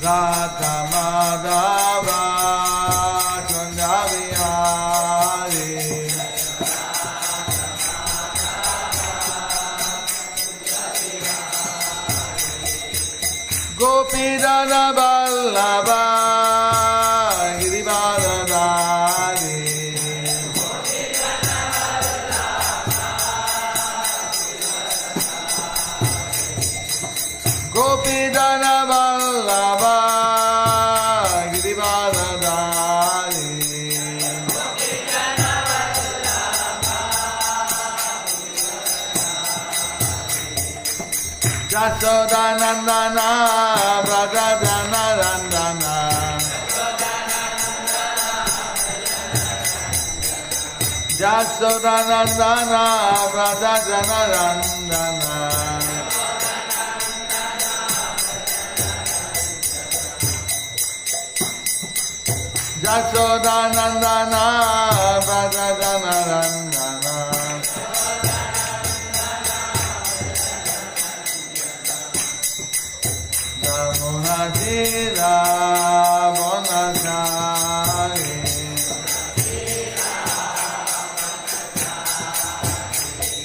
Radha Madhava Chanda Vihari Gopidana Vallabha Girivaradhari Gopidana Vallabha Girivaradhari Jasodanandana Vrajajana Randana Jasodanandana Vrajajana Randana Jasodanandana Vrajajana Randana Yamunatira Bonachari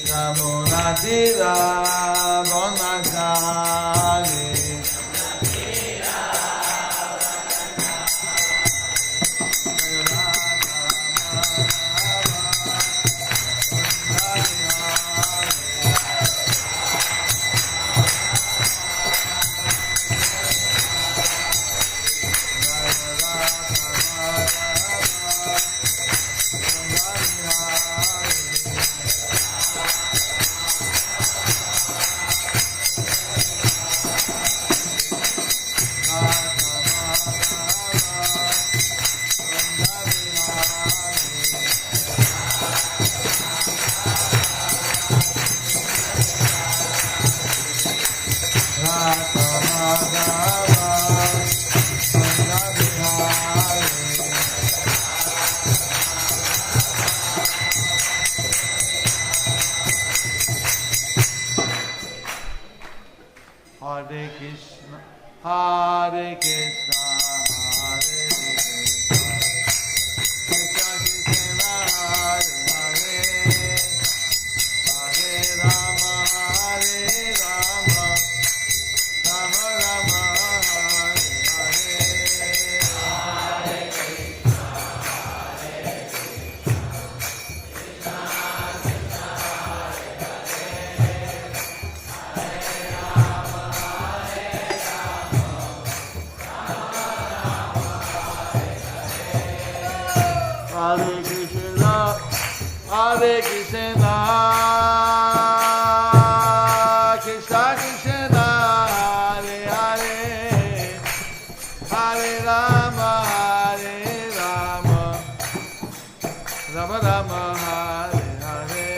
Yamunatira Bonachari Hare Krishna, Hare Krishna, Hare Krishna, Krishna Krishna, Hare Hare, Hare Rama, Hare Rama, Rama Rama, Hare Hare. Hare Krishna, Hare Krishna, Krishna Krishna, Hare Hare, Hare Rama, Hare Rama, Rama Rama, Hare Hare.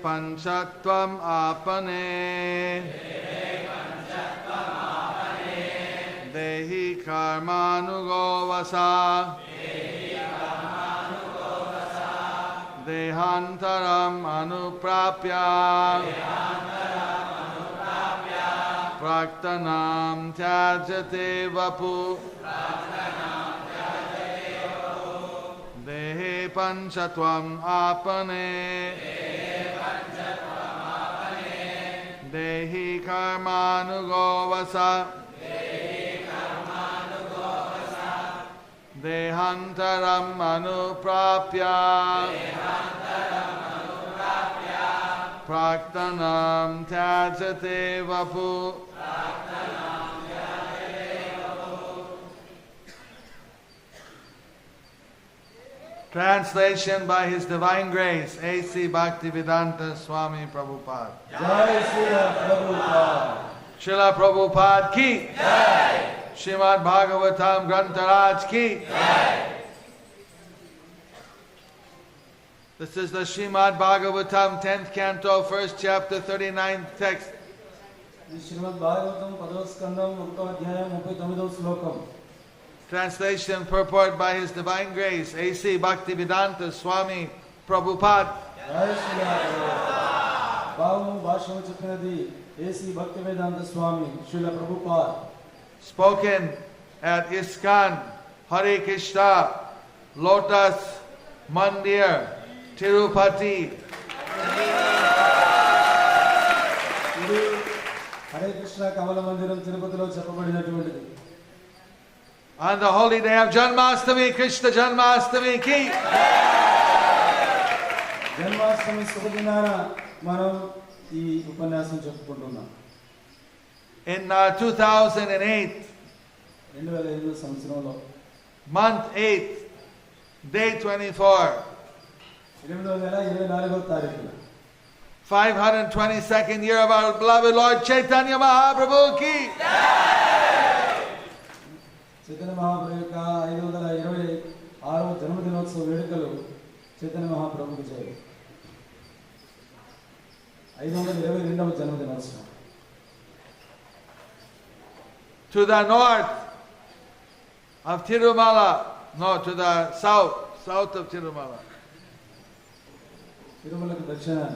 panchattvam apane dehi karmanugo vasa dehantaram anuprapya praktanam tyajate vapu dehe panchatvam apane dehi karmanugo vasa dehantaram anuprapya praktanam tyajate vapu. Translation by His Divine Grace, A.C. Bhaktivedanta Swami Prabhupada. Jai Srila Prabhupada. Srila Prabhupada ki Jai. Srimad Bhagavatam Grantaraj ki Jai. This is the Srimad Bhagavatam 10th canto, 1st chapter, 39th text. శ్రీమద్ భాగవతం 10వ స్కందం 1వ అధ్యాయం 39వ శ్లోకం. Translation purport by His Divine Grace, A.C. Bhaktivedanta Swami Prabhupada. జై శ్రీల భావము భాషము చెప్పినది A C Bhaktivedanta Swami Srila Prabhupad. Spoken at ISKCON Hare Krishna Lotus Mandir, Tirupati. ఇది హరే కృష్ణ కమల మందిరం తిరుపతిలో చెప్పబడినటువంటిది. On the holy day of Janmashtami, Krishna Janmashtami ki. Janmashtami శుభదినాన మనం ఈ ఉపన్యాసం చెప్పుకుంటున్నాం. In 2008, 2005 సంవత్సరంలో month 8, day 24, 8వ నెల 24వ తారీఖున 522nd year of our beloved Lord Chaitanya Mahaprabhu ki. Chaitanya Mahaprabhu యొక్క 526వ జన్మదినోత్సవ వేడుకలు చైతన్య మహాప్రభుకి జై. 522వ జన్మదినోత్సవం. To the north of Tirumala, no, to the south of Tirumala, తిరుమలకు దక్షిణాన,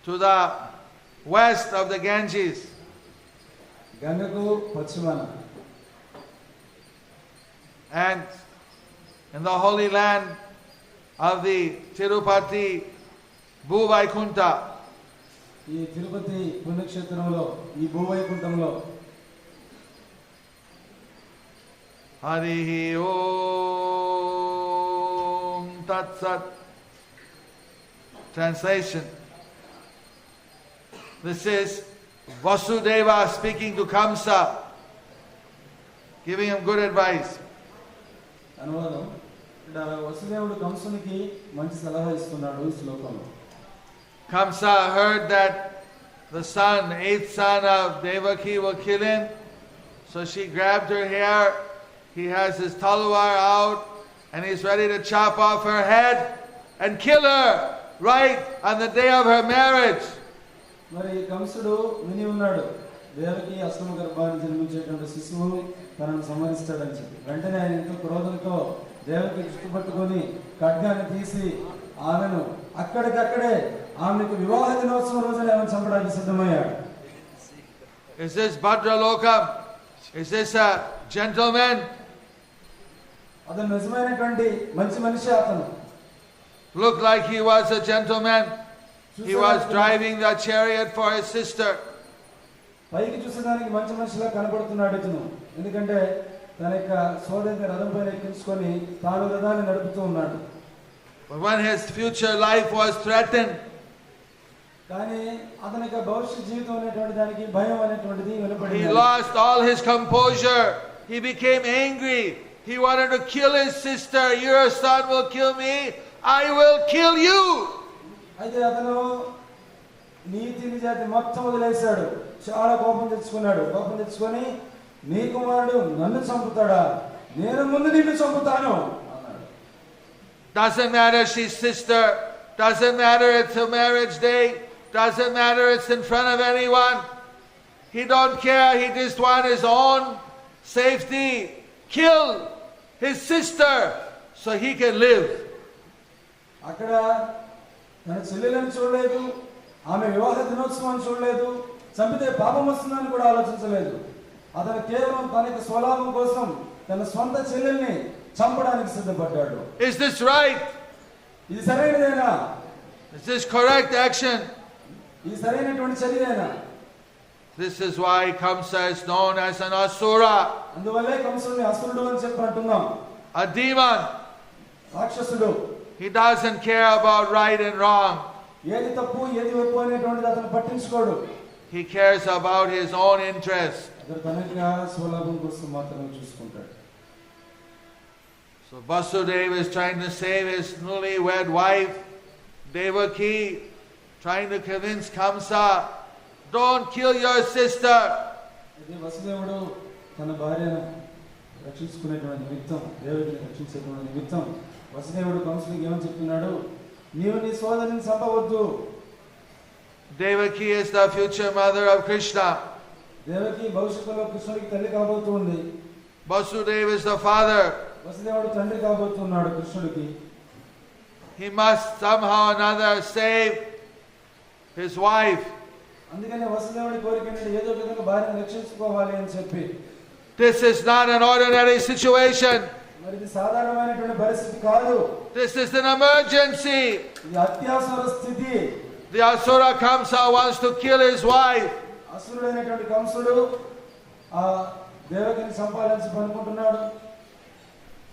to the west of the Ganges, గంగకు పశ్చిమాన, and in the holy land of the Tirupati Bhuvaikunta, ఈ తిరుపతి పుణ్యక్షేత్రంలో ఈ భూవైకుంఠంలో Harihi Om Tat Sat. Translation. This is Vasudeva speaking to Kamsa, giving him good advice. అనువాదం. ఇక్కడ వసుదేవుడు కంసునికి మంచి సలహా ఇస్తున్నాడు ఈ శ్లోకంలో. Kamsa heard that the son, 8th son of Devaki, will kill him. So she grabbed her hair. He has his talwar out and he's ready to chop off her head and kill her right on the day of her marriage. మరి కంసుడు విని ఉన్నాడు దేవకి అష్టమ గర్భాన్ని జన్మించేటువంటి శిశువు తనను సంహరిస్తాడని చెప్పి వెంటనే ఆయన ఎంతో క్రోధంతో దేవకి దృష్టి పట్టుకొని ఖడ్గాన్ని తీసి ఆమెను అక్కడికక్కడే ఆమెకు వివాహ దినోత్సవం రోజున ఆమెను చంపడానికి సిద్ధమయ్యాడు. Is this Bhadralokam? Is this a gentleman? అతను నిజమైనటువంటి మంచి మనిషి. అతను Looked like he was a gentleman. He was driving the chariot for his sister. పైకి చూసేదానికి మంచి మనిషిలా కనబడుతున్నాడు ఇతను. ఎందుకంటే తన యొక్క సోదరి రథం పైన ఎక్కించుకొని తాను రథాన్ని నడుపుతూ ఉన్నాడు. But when his future life was threatened, కానీ అతని యొక్క భవిష్యత్ జీవితం అనేటువంటి దానికి భయం అనేటువంటిది he వినపడింది. lost all his composure. He became angry. He wanted to kill his sister. Your son will kill me. I will kill you. అయితే అతను నీతి నిజాతి మొత్తం వదిలేశాడు. చాలా కోపం తెచ్చుకున్నాడు. కోపం తెచ్చుకొని నీ కుమారుడు నన్ను చంపుతాడా, నేను ముందు నిన్ను చంపుతాను అన్నాడు. Doesn't matter she's sister. Doesn't matter it's a marriage day. Doesn't matter it's in front of anyone. He don't care. He just wants his own safety. Kill his sister so he can live. అక్కడ తన చెల్లెలను చూడలేదు, ఆమె వివాహ దినోత్సవాన్ని చూడలేదు, చంపితే పాపం వస్తుందని కూడా ఆలోచించలేదు. అతను కేవలం తన యొక్క స్వలాభం కోసం తన సొంత చెల్లెల్ని చంపడానికి సిద్ధపడ్డాడు. Is this right? ఇది సరైనదేనా? Is this correct action? ఇది సరైనటువంటి చర్యేనా? This is why Kamsa is known as an asura. అందువల్లే కంసుడిని అసురుడు అని చెప్పి అంటున్నాం. A demon. రాక్షసుడు. He doesn't care about right and wrong. ఏది తప్పు ఏది ఒప్పు అనేటువంటిది అతను పట్టించుకోడు. He cares about his own interest. అతను తన యొక్క స్వలాభం కోసం మాత్రమే చూసుకుంటాడు. So Vasudeva is trying to save his newlywed wife, Devaki, trying to convince Kamsa, don't kill your sister. అయితే వసుదేవుడు తన భార్యను రక్షించుకునేటువంటి నిమిత్తం, దేవకిని రక్షించేటువంటి నిమిత్తం వసుదేవుడు కంసుడికి ఏమని చెప్తున్నాడు? నీవు నీ సోదరుని చంపవద్దు. Devaki is the future mother of Krishna. Devaki భవిష్యత్తులో కృష్ణుడికి తల్లి కాబోతుంది. Vasudeva is the father. వసుదేవుడు తండ్రి కాబోతున్నాడు కృష్ణుడికి. He must somehow or another save his wife. అందుకనే వసుదేవుడి కోరిక ఏంటంటే ఏదో విధంగా భార్యను రక్షించుకోవాలి అని చెప్పి. This is not an ordinary situation. మరి ఇది సాధారణమైనటువంటి పరిస్థితి కాదు. This is an emergency. ఇది అత్యవసర స్థితి. The asura Kamsa wants to kill his wife. అసురుడైనటువంటి కంసుడు ఆ దేవకిని చంపాలని అనుకుంటున్నాడు.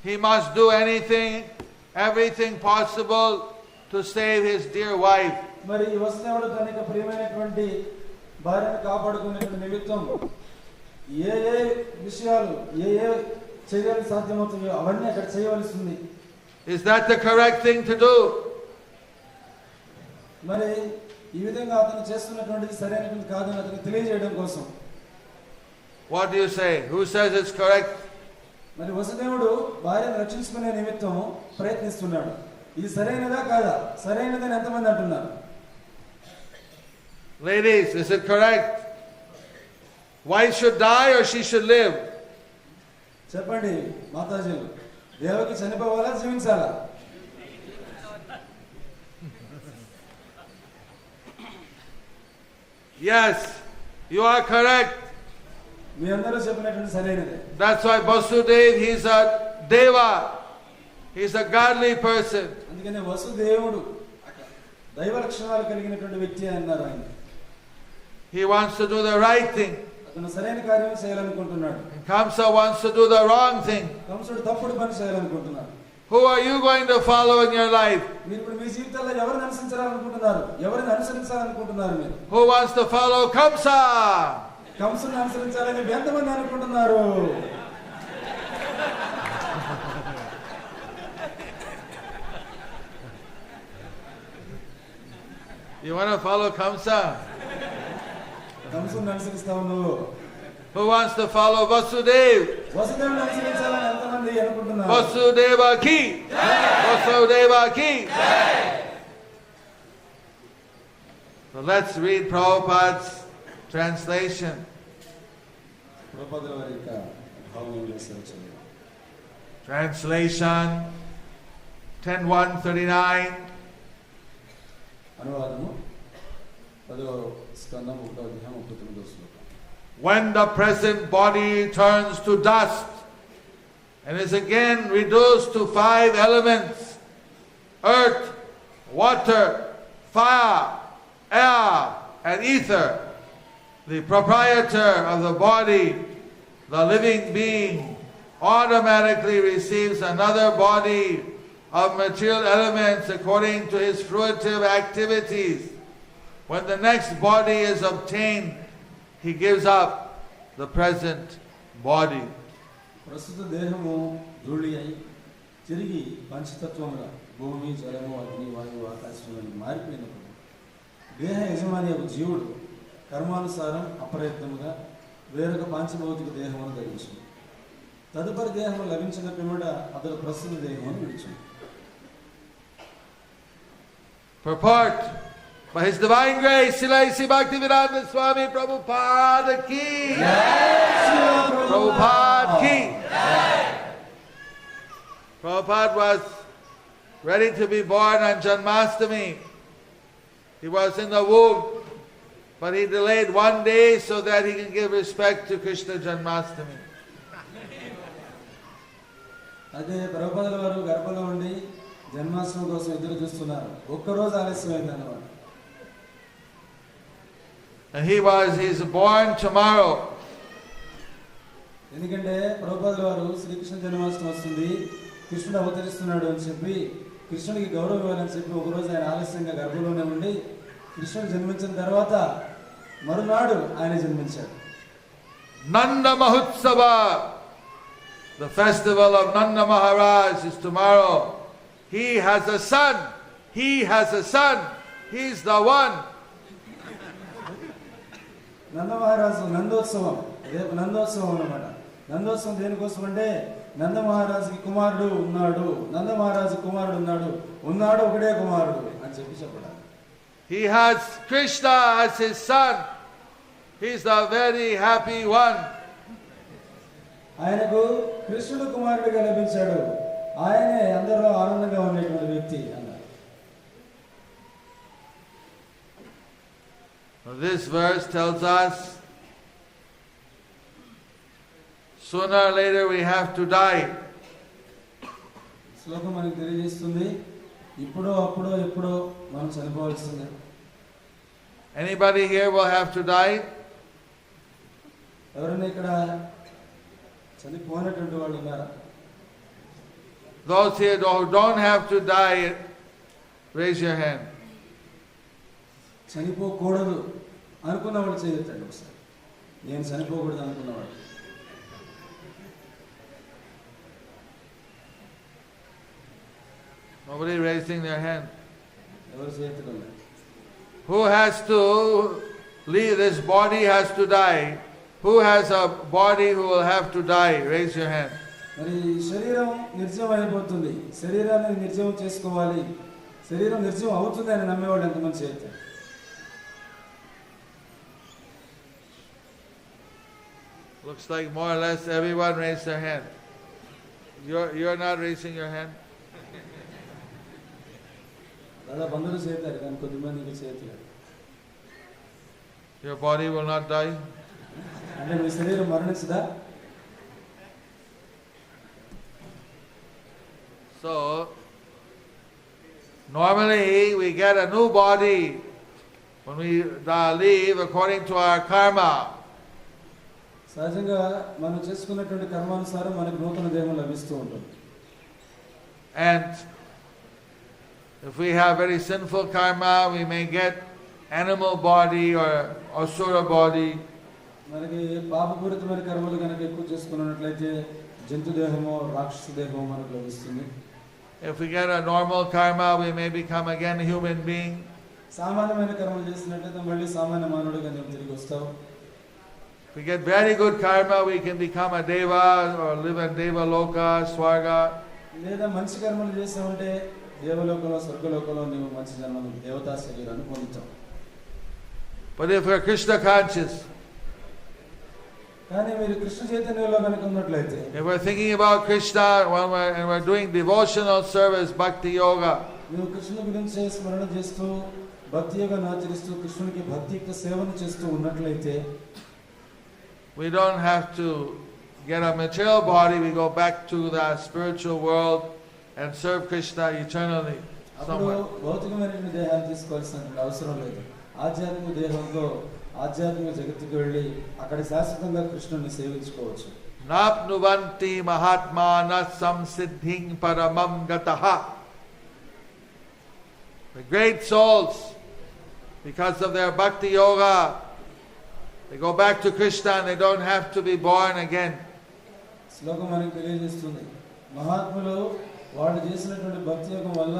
He must do everything possible to save his dear wife. మరి ఈ వసుదేవుడు తన యొక్క ప్రియమైనటువంటి భార్యను కాపాడుకునేటువంటి నిమిత్తం ఏ ఏ విషయాలు ఏ ఏ చేయడానికి సాధ్యమవుతుందో అవన్నీ అక్కడ చేయవలసి ఉంది. Is that the correct thing to do? మరి ఈ విధంగా అతను చేస్తున్నటువంటిది సరైనటువంటి కాదని అతనికి తెలియజేయడం కోసం. What do you say? Who says it's correct? మరి వసుదేవుడు భార్యను రక్షించుకునే నిమిత్తం ప్రయత్నిస్తున్నాడు. ఇది సరైనదా కాదా? సరైనదని ఎంతమంది అంటున్నారు? Ladies, is it correct? Wife should die or she should live? చెప్పండి మాతాజీలు, దేవకి చనిపోవాలా జీవించాలా? Yes, you are correct. మీ అందరూ చెప్పినటువంటి సరైనదే. That's why Vasudeva, he's a deva. He's a godly person. అందుకనే వసుదేవుడు దైవ లక్షణాలు కలిగినటువంటి వ్యక్తి అన్నారు ఆయన. He wants to do the right thing. అతను సరైన కార్యం చేయాలనుకుంటున్నాడు. Kamsa wants to do the wrong thing. కంసుడు తప్పుడు పని చేయాలనుకుంటున్నాడు. Who are you going to follow in your life? మీరు ఇప్పుడు మీ జీవితంలో ఎవరిని అనుసరించాలనుకుంటున్నారు? ఎవరిని అనుసరించాలనుకుంటున్నారు మీరు? Who wants to follow Kamsa? కంసుని అనుసరించాలని ఎంతమంది అనుకుంటున్నారు? You want to follow Kamsa? కంసుని అనుసరిస్తావు నువ్వు? Who wants to follow Vasudeva? వసుదేవుని అనుసరించాలని ఎంతమంది అనుకుంటున్నారు? Vasudeva ki! Vasudeva ki! So let's read Prabhupada's translation. ప్రభుపాదుల వారి యొక్క భావములను చదువుదాం. Translation 10:139. అనువాదము 10వ స్కందం 1వ అధ్యాయం 39వ శ్లోకం. When the present body turns to dust and is again reduced to 5 elements, earth, water, fire, air, and ether, the proprietor of the body, the living being, automatically receives another body of material elements according to his fruitive activities. When the next body is obtained, he gives up the present body. ప్రస్తుత దేహము ధూళి అయి తిరిగి పంచతత్వముల భూమి, జలము, అగ్ని, వాయువు, ఆకాశములను మారిపోయినప్పుడు దేహ యజమాని యొక్క జీవుడు కర్మానుసారం అప్రయత్నముగా వేరొక పాంచభౌతిక దేహమును ధరించింది. తదుపరి దేహము లభించిన పిమ్మట అతడు ప్రస్తుత దేహమును విడిచింది. Purport. By His divine grace, Srila A.C. Bhaktivedanta Swami Prabhupada ki. Prabhupada ki. Prabhupada was ready to be born on Janmashtami. He was in the womb, but he delayed one day so that he can give respect to Krishna Janmashtami. అదే ప్రభుపాదుల వారు గర్భంలో ఉండి జన్మాష్టమి కోసం ఎదురు చూస్తున్నారు. ఒక్కరోజు ఆలస్యమైంది అన్నమాట. And he's born tomorrow. ఎందుకంటే ప్రభుపాదుల వారు శ్రీకృష్ణ జన్మాష్టమి వస్తుంది, కృష్ణుడు అవతరిస్తున్నాడు అని చెప్పి కృష్ణుడికి గౌరవం ఇవ్వాలని చెప్పి ఒకరోజు ఆయన ఆలస్యంగా గర్భంలోనే ఉండి కృష్ణుడు జన్మించిన తర్వాత మరునాడు ఆయన జన్మించాడు. Nanda Mahotsava, the festival of Nanda Maharaj, is tomorrow. He has a son. He has a son. He's the one. నంద మహారాజు నందోత్సవం, రేపు నందోత్సవం అన్నమాట. నందోత్సవం దేనికోసం అంటే నంద మహారాజుకి కుమారుడు ఉన్నాడు, నంద మహారాజు కుమారుడు ఉన్నాడు ఒకడే కుమారుడు అని చెప్పి చెప్పడం. He has Krishna as his son. He's the very happy one. ఆయనకు కృష్ణుడు కుమారుడిగా లభించాడు, ఆయనే అందరిలో ఆనందంగా ఉండేటువంటి వ్యక్తి అన్నారు. This verse tells us sooner or later we have to die. శ్లోకం మనకు తెలియజేస్తుంది ఇప్పుడో అప్పుడో ఎప్పుడో మనం చనిపోవాల్సిందే. Anybody here will have to die? ఎవరైనా ఇక్కడ చనిపోయినటువంటి వాళ్ళు ఉన్నారా? Those here who don't have to die, raise your hand. చనిపోకూడదు అనుకున్నవాడు చేయొద్దండి ఒకసారి. నేను చనిపోకూడదు అనుకున్నవాడు. Nobody raising their hand. ఎవరు చేయొద్దు. Who has to leave? This body has to die. Who has a body who will have to die? Raise your hand. మరి శరీరం నిర్జీవం అయిపోతుంది, శరీరాన్ని నిర్జీవం చేసుకోవాలి, శరీరం నిర్జీవం అవుతుంది అని నమ్మేవాళ్ళు ఎంతమంది చేయొద్దు. Looks like more or less everyone raised their hand. You're not raising your hand? దాదాపు అందరూ చేస్తారు కానీ కొద్దిమందికి చేయట్లేదు. Your body will not die? అంటే మీ శరీరం మరణించదా? So, normally we get a new body when we leave according to our karma. సహజంగా మనం చేసుకున్నటువంటి కర్మానుసారం మనకు నూతన దేహం లభిస్తూ ఉంటుంది. And if we have very sinful karma, we may get animal body or asura body. మనకి పాపపూరితమైన కర్మలు కనుక ఎక్కువ చేసుకున్నట్లయితే జంతు దేహమో రాక్షస దేహమో మనకు లభిస్తుంది. If we get a normal karma, we may become again a human being. సామాన్యమైన కర్మలు చేసినట్లయితే మళ్ళీ సామాన్య మానవుడిగా నేను తిరిగి వస్తావు. If we get very good karma, we can become a deva or live in deva loka, swarga. లేదా మంచి కర్మలు చేసామంటే దేవలోకంలో స్వర్గలోకంలో నీవు మంచి జన్మను దేవతా శరీరాన్ని పొందుతావు. But if we're Krishna conscious, కానీ మీరు కృష్ణ చైతన్యంలో కనుక ఉన్నట్లయితే, if we're thinking about Krishna and we're doing devotional service, bhakti yoga, నువ్వు కృష్ణుని గురించి స్మరణ చేస్తూ భక్తి యోగాన్ని ఆచరిస్తూ కృష్ణునికి భక్తియుక్త సేవను చేస్తూ ఉన్నట్లయితే, we don't have to get a material body. We go back to the spiritual world and serve Krishna eternally somewhere. అప్పుడు భౌతికమైన దేహాన్ని తీసుకోవాల్సిన అవసరం లేదు. ఆధ్యాత్మిక దేహంతో ఆధ్యాత్మిక జగత్తుకు వెళ్ళి అక్కడ శాశ్వతంగా కృష్ణుని సేవించుకోవచ్చు. Napnuvanti mahatmana samsiddhing paramam gataha. The great souls, because of their bhakti yoga, they go back to Krishna and they don't have to be born again. శ్లోకం మనకు తెలియజేస్తుంది, మహాత్ములు వాళ్ళు చేసినటువంటి భక్తి యోగం వల్ల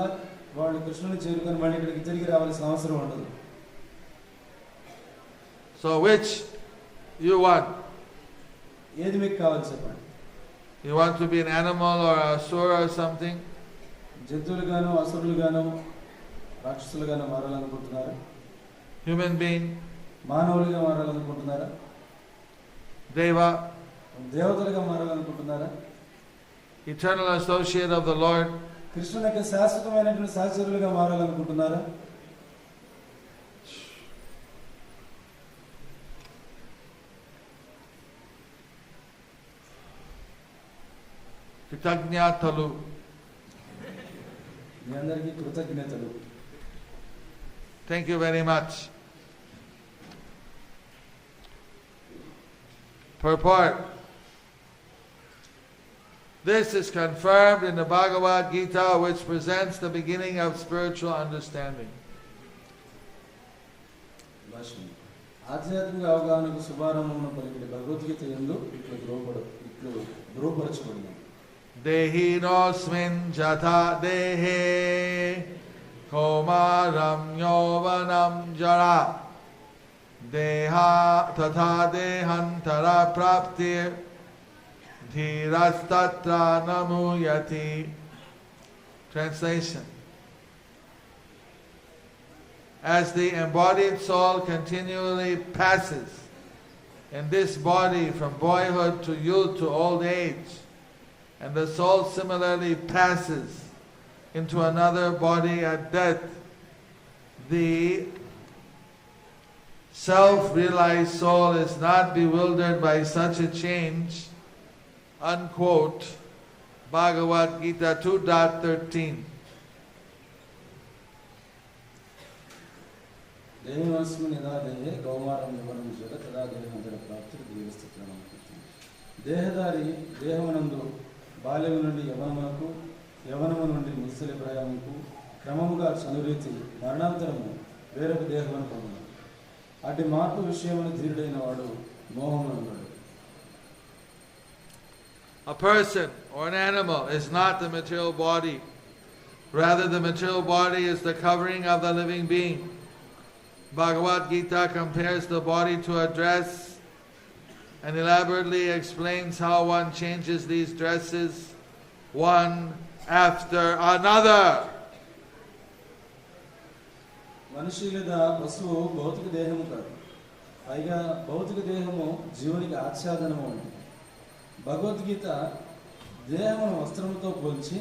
వాళ్ళు కృష్ణుని చేరుకొని మళ్ళీ ఇక్కడికి తిరిగి రావాల్సిన అవసరం ఉండదు. So which you want? ఏది మీకు కావాలి చెప్పండి. You want to be an animal or a asura or something? జంతువులు గాను అసురులు గాను రాక్షసులుగానే మారాలనుకుంటున్నారా? Human being, మానవులుగా మారాలనుకుంటున్నారా? Deva, దేవతలుగా మారాలనుకుంటున్నారా? eternal associate of the Lord, కృష్ణుని యొక్క శాశ్వతమైనటువంటి సహచరులుగా మారాలనుకుంటున్నారా? Kritagnyatalu. మీ అందరికీ కృతజ్ఞతలు. Thank you very much. Purport. This is confirmed in the Bhagavad Gita, which presents the beginning of spiritual understanding. ఆధ్యాత్మిక అవగాహనకు శుభారంభమును పలికిన భగవద్గీత యందు ఇట్లు ధృవపరచబడింది. Dehinosmin jatha dehe komaram yovanam jara deha tatha dehantara praptir dhirastatra namuyati. Translation. As the embodied soul continually passes in this body from boyhood to youth to old age, and the soul similarly passes into another body at death, the self-realized soul is not bewildered by such a change. Unquote. Bhagavad Gita 2.13. దేహినోస్మిన్ యదా దేహే కౌమారం యవ్వనం జడ తదా దేహాంతర ప్రాప్తి దీవస్థితులను. దేహదారి దేహమునందు బాల్యము నుండి యవ్వనమునకు, యవ్వనము నుండి ముసలి ప్రాయముకు క్రమముగా చనురీతి మరణాంతరము వేరొక దేహమును పొందును. అటు మార్పు విషయమును ధీరుడైన వాడు మోహమునందుడు. A person or an animal is not the material body. Rather, the material body is the covering of the living being. Bhagavad Gita compares the body to a dress and elaborately explains how one changes these dresses one after another. మనిషి లేదా పశువు భౌతిక దేహము కాదు, పైగా భౌతిక దేహము జీవునికి ఆచ్ఛాదనము ఉంటుంది. భగవద్గీత దేహమును వస్త్రముతో పోల్చి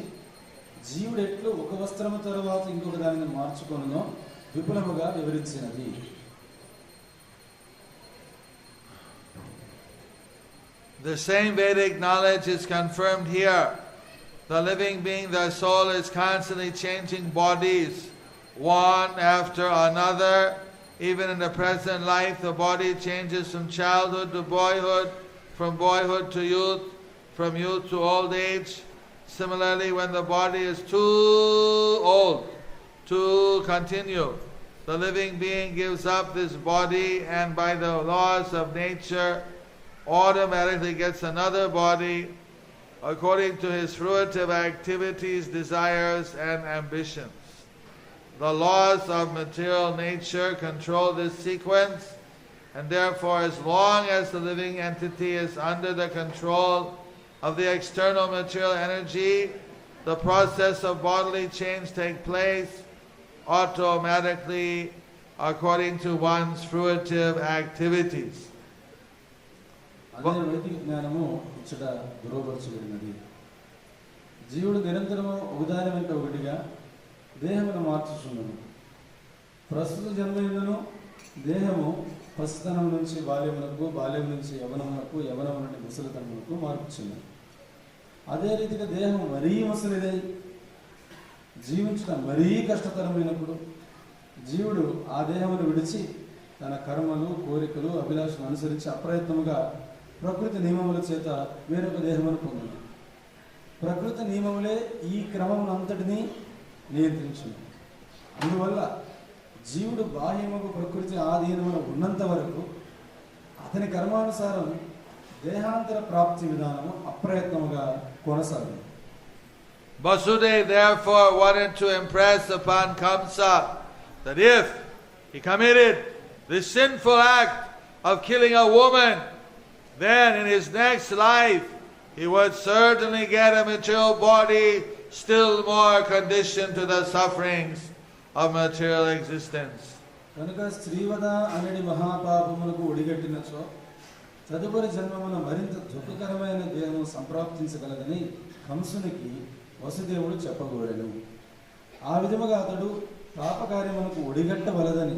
జీవుడు ఎట్లు ఒక వస్త్రము తరువాత ఇంకొక దానిని మార్చుకొనునో విపులముగా వివరించినది. The same Vedic knowledge is confirmed here. The living being, the soul, is constantly changing bodies, one after another. Even in the present life, the body changes from childhood to boyhood, from boyhood to youth, from youth to old age. Similarly, when the body is too old to continue, the living being gives up this body and by the laws of nature automatically gets another body according to his fruitive activities, desires and ambitions. The laws of material nature control this sequence, and therefore as long as the living entity is under the control of the external material energy, the process of bodily change takes place automatically according to one's fruitive activities. అదే వైదిక జ్ఞానము ఇచ్చట ధృవపరచబడినది. జీవుడు నిరంతరము ఒకదాని వెంట ఒకటిగా దేహమును మార్చుచున్నాడు. ప్రస్తుత జన్మయందును దేహము పసితనం నుంచి బాల్యమునకు, బాల్యం నుంచి యవనమునకు, యవనము నుండి ముసలితనమునకు మార్పుచున్నది. అదే రీతిగా దేహం మరీ ముసలిదై జీవించడం మరీ కష్టతరమైనప్పుడు జీవుడు ఆ దేహమును విడిచి తన కర్మలు, కోరికలు, అభిలాషను అనుసరించి అప్రయత్నముగా ప్రకృతి నియమముల చేత వేరొక దేహమును పొందింది. ప్రకృతి నియమములే ఈ క్రమమునంతటినీ నియంత్రించింది. అందువల్ల జీవుడు బాహ్యముకు ప్రకృతి ఆధీనమున ఉన్నంత వరకు అతని కర్మానుసారం దేహాంతర ప్రాప్తి విధానము అప్రయత్నముగా కొనసాగింది. Vasudeva therefore wanted to impress upon Kamsa that if he committed this sinful act of killing a woman, then in his next life he would certainly get a material body still more conditioned to the sufferings of material existence. కనుక స్త్రీవధ అనడి మహాపాపములకు ఒడిగట్టినచో తదుపరి జన్మమున మరింత దుఃఖకరమైన దేహము సంప్రాప్తించగలదని కంసునికి వసుదేవుడు చెప్పబోడెను. ఆ విధముగా అతడు పాపకార్యములకు ఒడిగట్టవలదని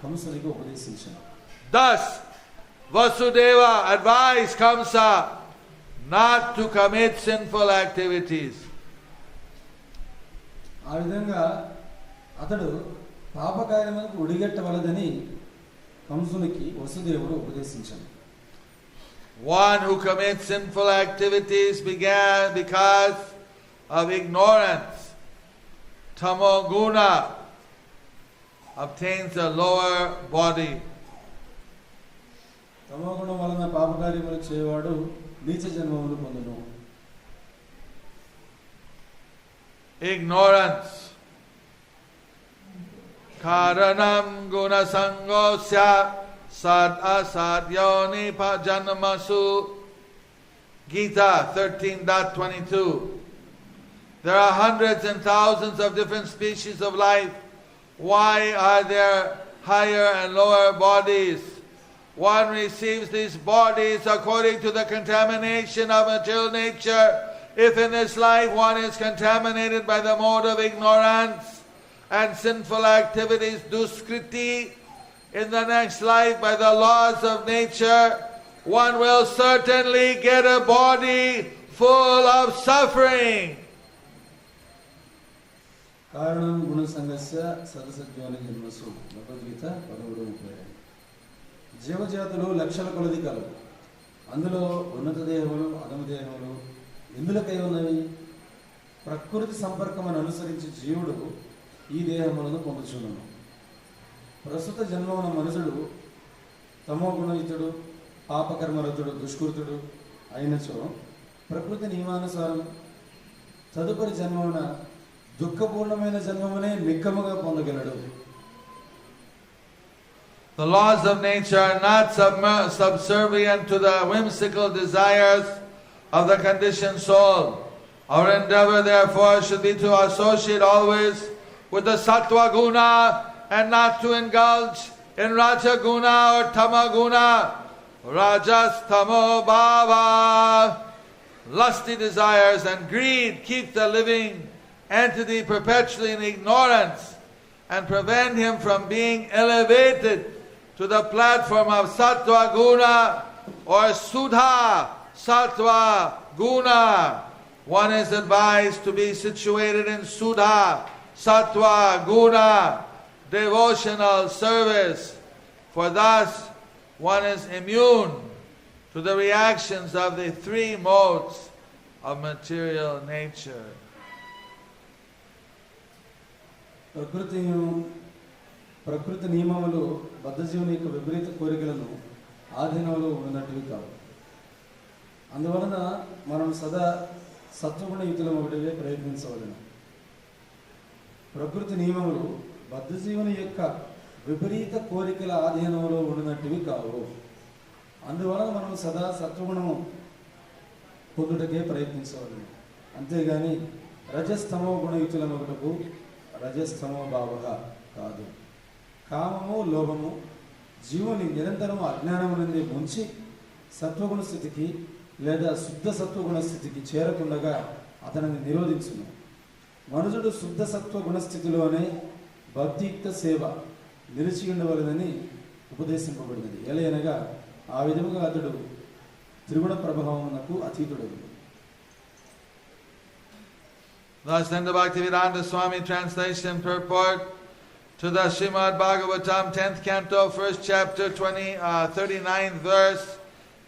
కంసునికి ఉపదేశించాడు. Thus, Vasudeva advised Kamsa not to commit sinful activities. ఆ విధంగా అతడు పాపకార్యములకు ఒడిగట్టవలదని కంసునికి వసుదేవుడు ఉపదేశించాడు. One who commits sinful activities began because of ignorance. Tamoguna obtains a lower body. తమోగుణం వలన పాపకార్యములు చేయవాడు నీచ జన్మమును పొందును. Ignorance. Karanam guna sangosya sad asadyoni pajanamasu. Gita 13.22. There are hundreds and thousands of different species of life. Why are there higher and lower bodies? One receives these bodies according to the contamination of material nature. If in this life one is contaminated by the mode of ignorance and sinful activities, duskriti, in the next life by the laws of nature, one will certainly get a body full of suffering. కారణం గుణ సంగస్య సదసత్యోని జన్మసు భగవద్గీత 13:30. జీవజాతులు లక్షల కొలది కలవు. అందులో ఉన్నత దేహములు అధమ దేహములు ఎందులకై ఉన్నవి? ప్రకృతి సంపర్కమును అనుసరించి జీవుడు ఈ దేహములను పొందుచున్నాను. ప్రస్తుత జన్మమున మనుషుడు తమోగుణయుతుడు, పాపకర్మరతుడు, దుష్కృతుడు అయినచో ప్రకృతి నియమానుసారం తదుపరి జన్మమున దుఃఖపూర్ణమైన జన్మమునే నిక్కముగా పొందగలడు. The laws of nature are not subservient to the whimsical desires of the conditioned soul. Our endeavor, therefore, should be to associate always with the sattva guna and not to indulge in raja guna or tama guna. Rajas tamo bhava. Lusty desires and greed keep the living entity perpetually in ignorance and prevent him from being elevated to the platform of sattva guna or sudha sattva guna. One is advised to be situated in sudha sattva guna devotional service, for thus one is immune to the reactions of the three modes of material nature. ప్రకృతి నియమములు బద్ధజీవుని యొక్క విపరీత కోరికలను ఆధీనంలో ఉన్నట్టువి కావు. అందువలన మనం సదా సత్వగుణయుతులం ఒకటివే ప్రయత్నించవలను. ప్రకృతి నియమములు బద్ధజీవుని యొక్క విపరీత కోరికల ఆధీనంలో ఉన్నట్టువి కావు. అందువలన మనం సదా సత్వగుణము పొందుటకే ప్రయత్నించవలను. అంతేగాని రజస్తమో గుణయుతులం ఒకటకు రజస్తమో భావ కాదు. కామము లోభము జీవుని నిరంతరం అజ్ఞానము నుండి ముంచి సత్వగుణ స్థితికి లేదా శుద్ధ సత్వగుణ స్థితికి చేరకుండగా అతనిని నిరోధించును. మనుషుడు శుద్ధ సత్వగుణ స్థితిలోనే భక్తియుక్త సేవ నిలిచి ఉండవలనని ఉపదేశింపబడినది. ఎలయనగా ఆ విధముగా అతడు త్రిగుణ ప్రభావమునకు అతీతుడు. Thus then the Bhaktivedanta Swami translation purport to the Srimad Bhagavatam 10th canto 1st chapter 39th verse,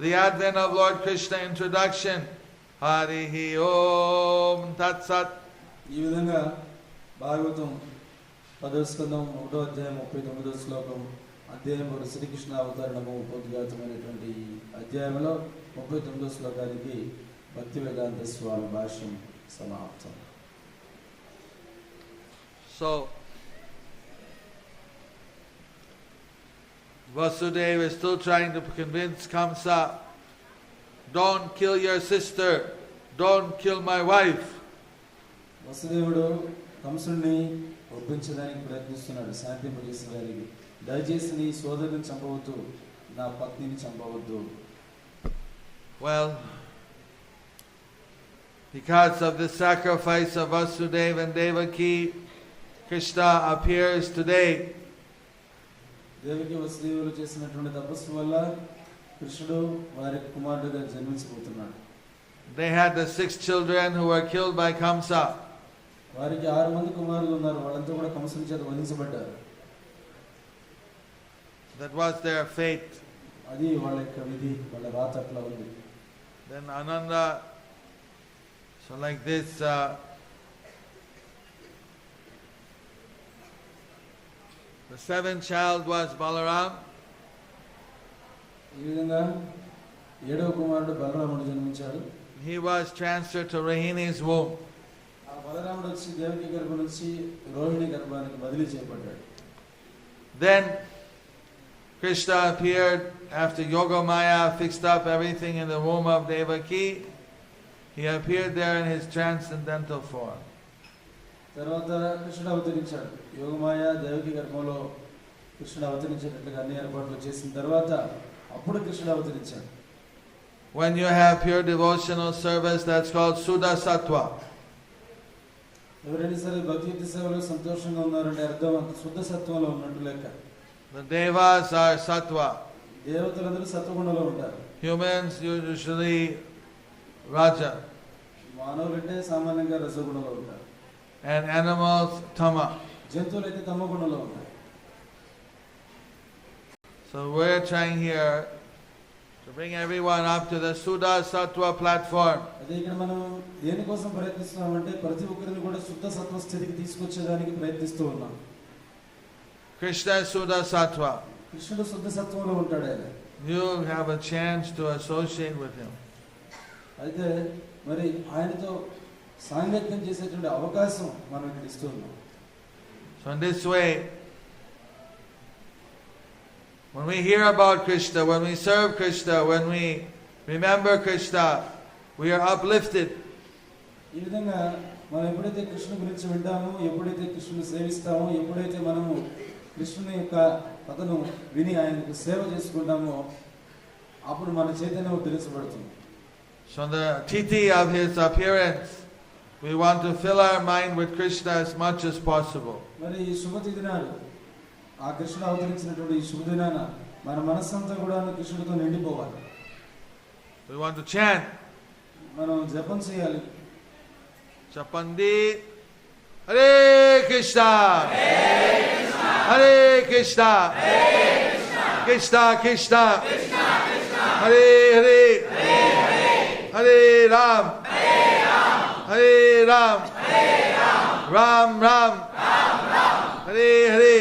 the advent of Lord Krishna introduction. Harihi Om Tat Sat. ఈ విధంగా భాగవతం 10వ స్కందం 1వ అధ్యాయం 39వ శ్లోకం అధ్యాయం శ్రీకృష్ణ అవతరణము ఉపోద్ఘాతమైనటువంటి అధ్యాయంలో 39వ శ్లోకానికి భక్తివేదాంత స్వామి భాష్యం సమాప్తం. So Vasudeva is still trying to convince Kamsa, don't kill your sister, don't kill my wife. వసుదేవుడు కంసుడిని ఒప్పించడానికి ప్రయత్నిస్తున్నాడు, శాంతింపజేసేదానికి. దయచేసి నీ సోదరుని చంపవద్దు, నా పత్నిని చంపవద్దు. Well, because of the sacrifice of Vasudeva and Devaki, Krishna appears today. Devaki వసుదేవులు చేసినటువంటి తపస్సు వల్ల కృష్ణుడు వారి కుమారుడుగా జన్మించబోతున్నాడు. They had the 6 children who were killed by Kamsa. వారికి 6 మంది కుమారులు ఉన్నారు, వాళ్ళంతా కూడా కంసుని చేత వధించబడ్డారు. That was their fate. అది వాళ్ళ యొక్క విధి, వాళ్ళ రాత అట్లా ఉంది. Then Ananda, so like this, the 7th child was Balaram. ఈ విధంగా 7వ కుమారుడు బలరాముడు జన్మించాడు. He was transferred to Rohini's womb. ఆ బలరాముడు వచ్చి దేవకి గర్భం నుంచి రోహిణి గర్భానికి బదిలీ చేయబడ్డాడు. Then Krishna appeared after Yogamaya fixed up everything in the womb of Devaki. He appeared there in his transcendental form. తర్వాత కృష్ణుడు అవతరించాడు. యోగమాయ దేవకి గర్భంలో కృష్ణుడు అవతరించేటట్లుగా అన్ని ఏర్పాట్లు చేసిన తర్వాత అప్పుడు కృష్ణుడు అవతరించాడు. When you have pure devotional service, that's called Suddha Sattva. ఎవరైనా సరే భక్తి సేవలో సంతోషంగా ఉన్నారంటే అర్థం అంత శుద్ధ సత్వంలో ఉన్నట్టు లెక్క. The Devas are Sattva. దేవతలందరూ సత్వగుణంలో ఉంటారు. Humans usually Raja. మానవులంటే సామాన్యంగా రజోగుణంలో ఉంటారు. And animals Tama. జంతువులు అయితే తమ గుణంలో ఉంటాయి. So we're trying here to bring everyone up to the Suddha Sattva platform. అదే ఇక్కడ మనం దేనికోసం ప్రయత్నిస్తున్నామంటే ప్రతి ఒక్కరిని కూడా శుద్ధ సత్వ స్థితికి తీసుకొచ్చేదానికి ప్రయత్నిస్తూ ఉన్నాం. Krishna is Suddha Sattva. కృష్ణుడు శుద్ధ సత్వంలో ఉంటాడు. ఆయన You have a chance to associate with him. అయితే మరి ఆయనతో సాంగత్యం చేసేటువంటి అవకాశం మనం ఇక్కడ ఇస్తున్నాం. So in this way, when we hear about Krishna, when we serve Krishna, when we remember Krishna, we are uplifted. ఈ విధంగా మనం ఎప్పుడైతే కృష్ణుని గురించి వింటామో, ఎప్పుడైతే కృష్ణుని సేవిస్తామో, ఎప్పుడైతే మనము కృష్ణుని యొక్క కథను విని ఆయనకు సేవ చేసుకుంటామో అప్పుడు మన చైతన్యం ఉద్ధరించబడుతుంది. So the titi of his appearance, we want to fill our mind with Krishna as much as possible. మరి ఈ శుభతిథి నాడు, ఆ కృష్ణుడు అవతరించినటువంటి ఈ శుభదినాన మన మనస్సంతా కూడా కృష్ణుడితో నిండిపోవాలి. We want to chant. మనం జపం చేయాలి. Japandi Hare Krishna, Hare Krishna, Krishna Krishna, Hare Hare, Hare Ram, Hare Ram, Ram Ram, Hare Hare.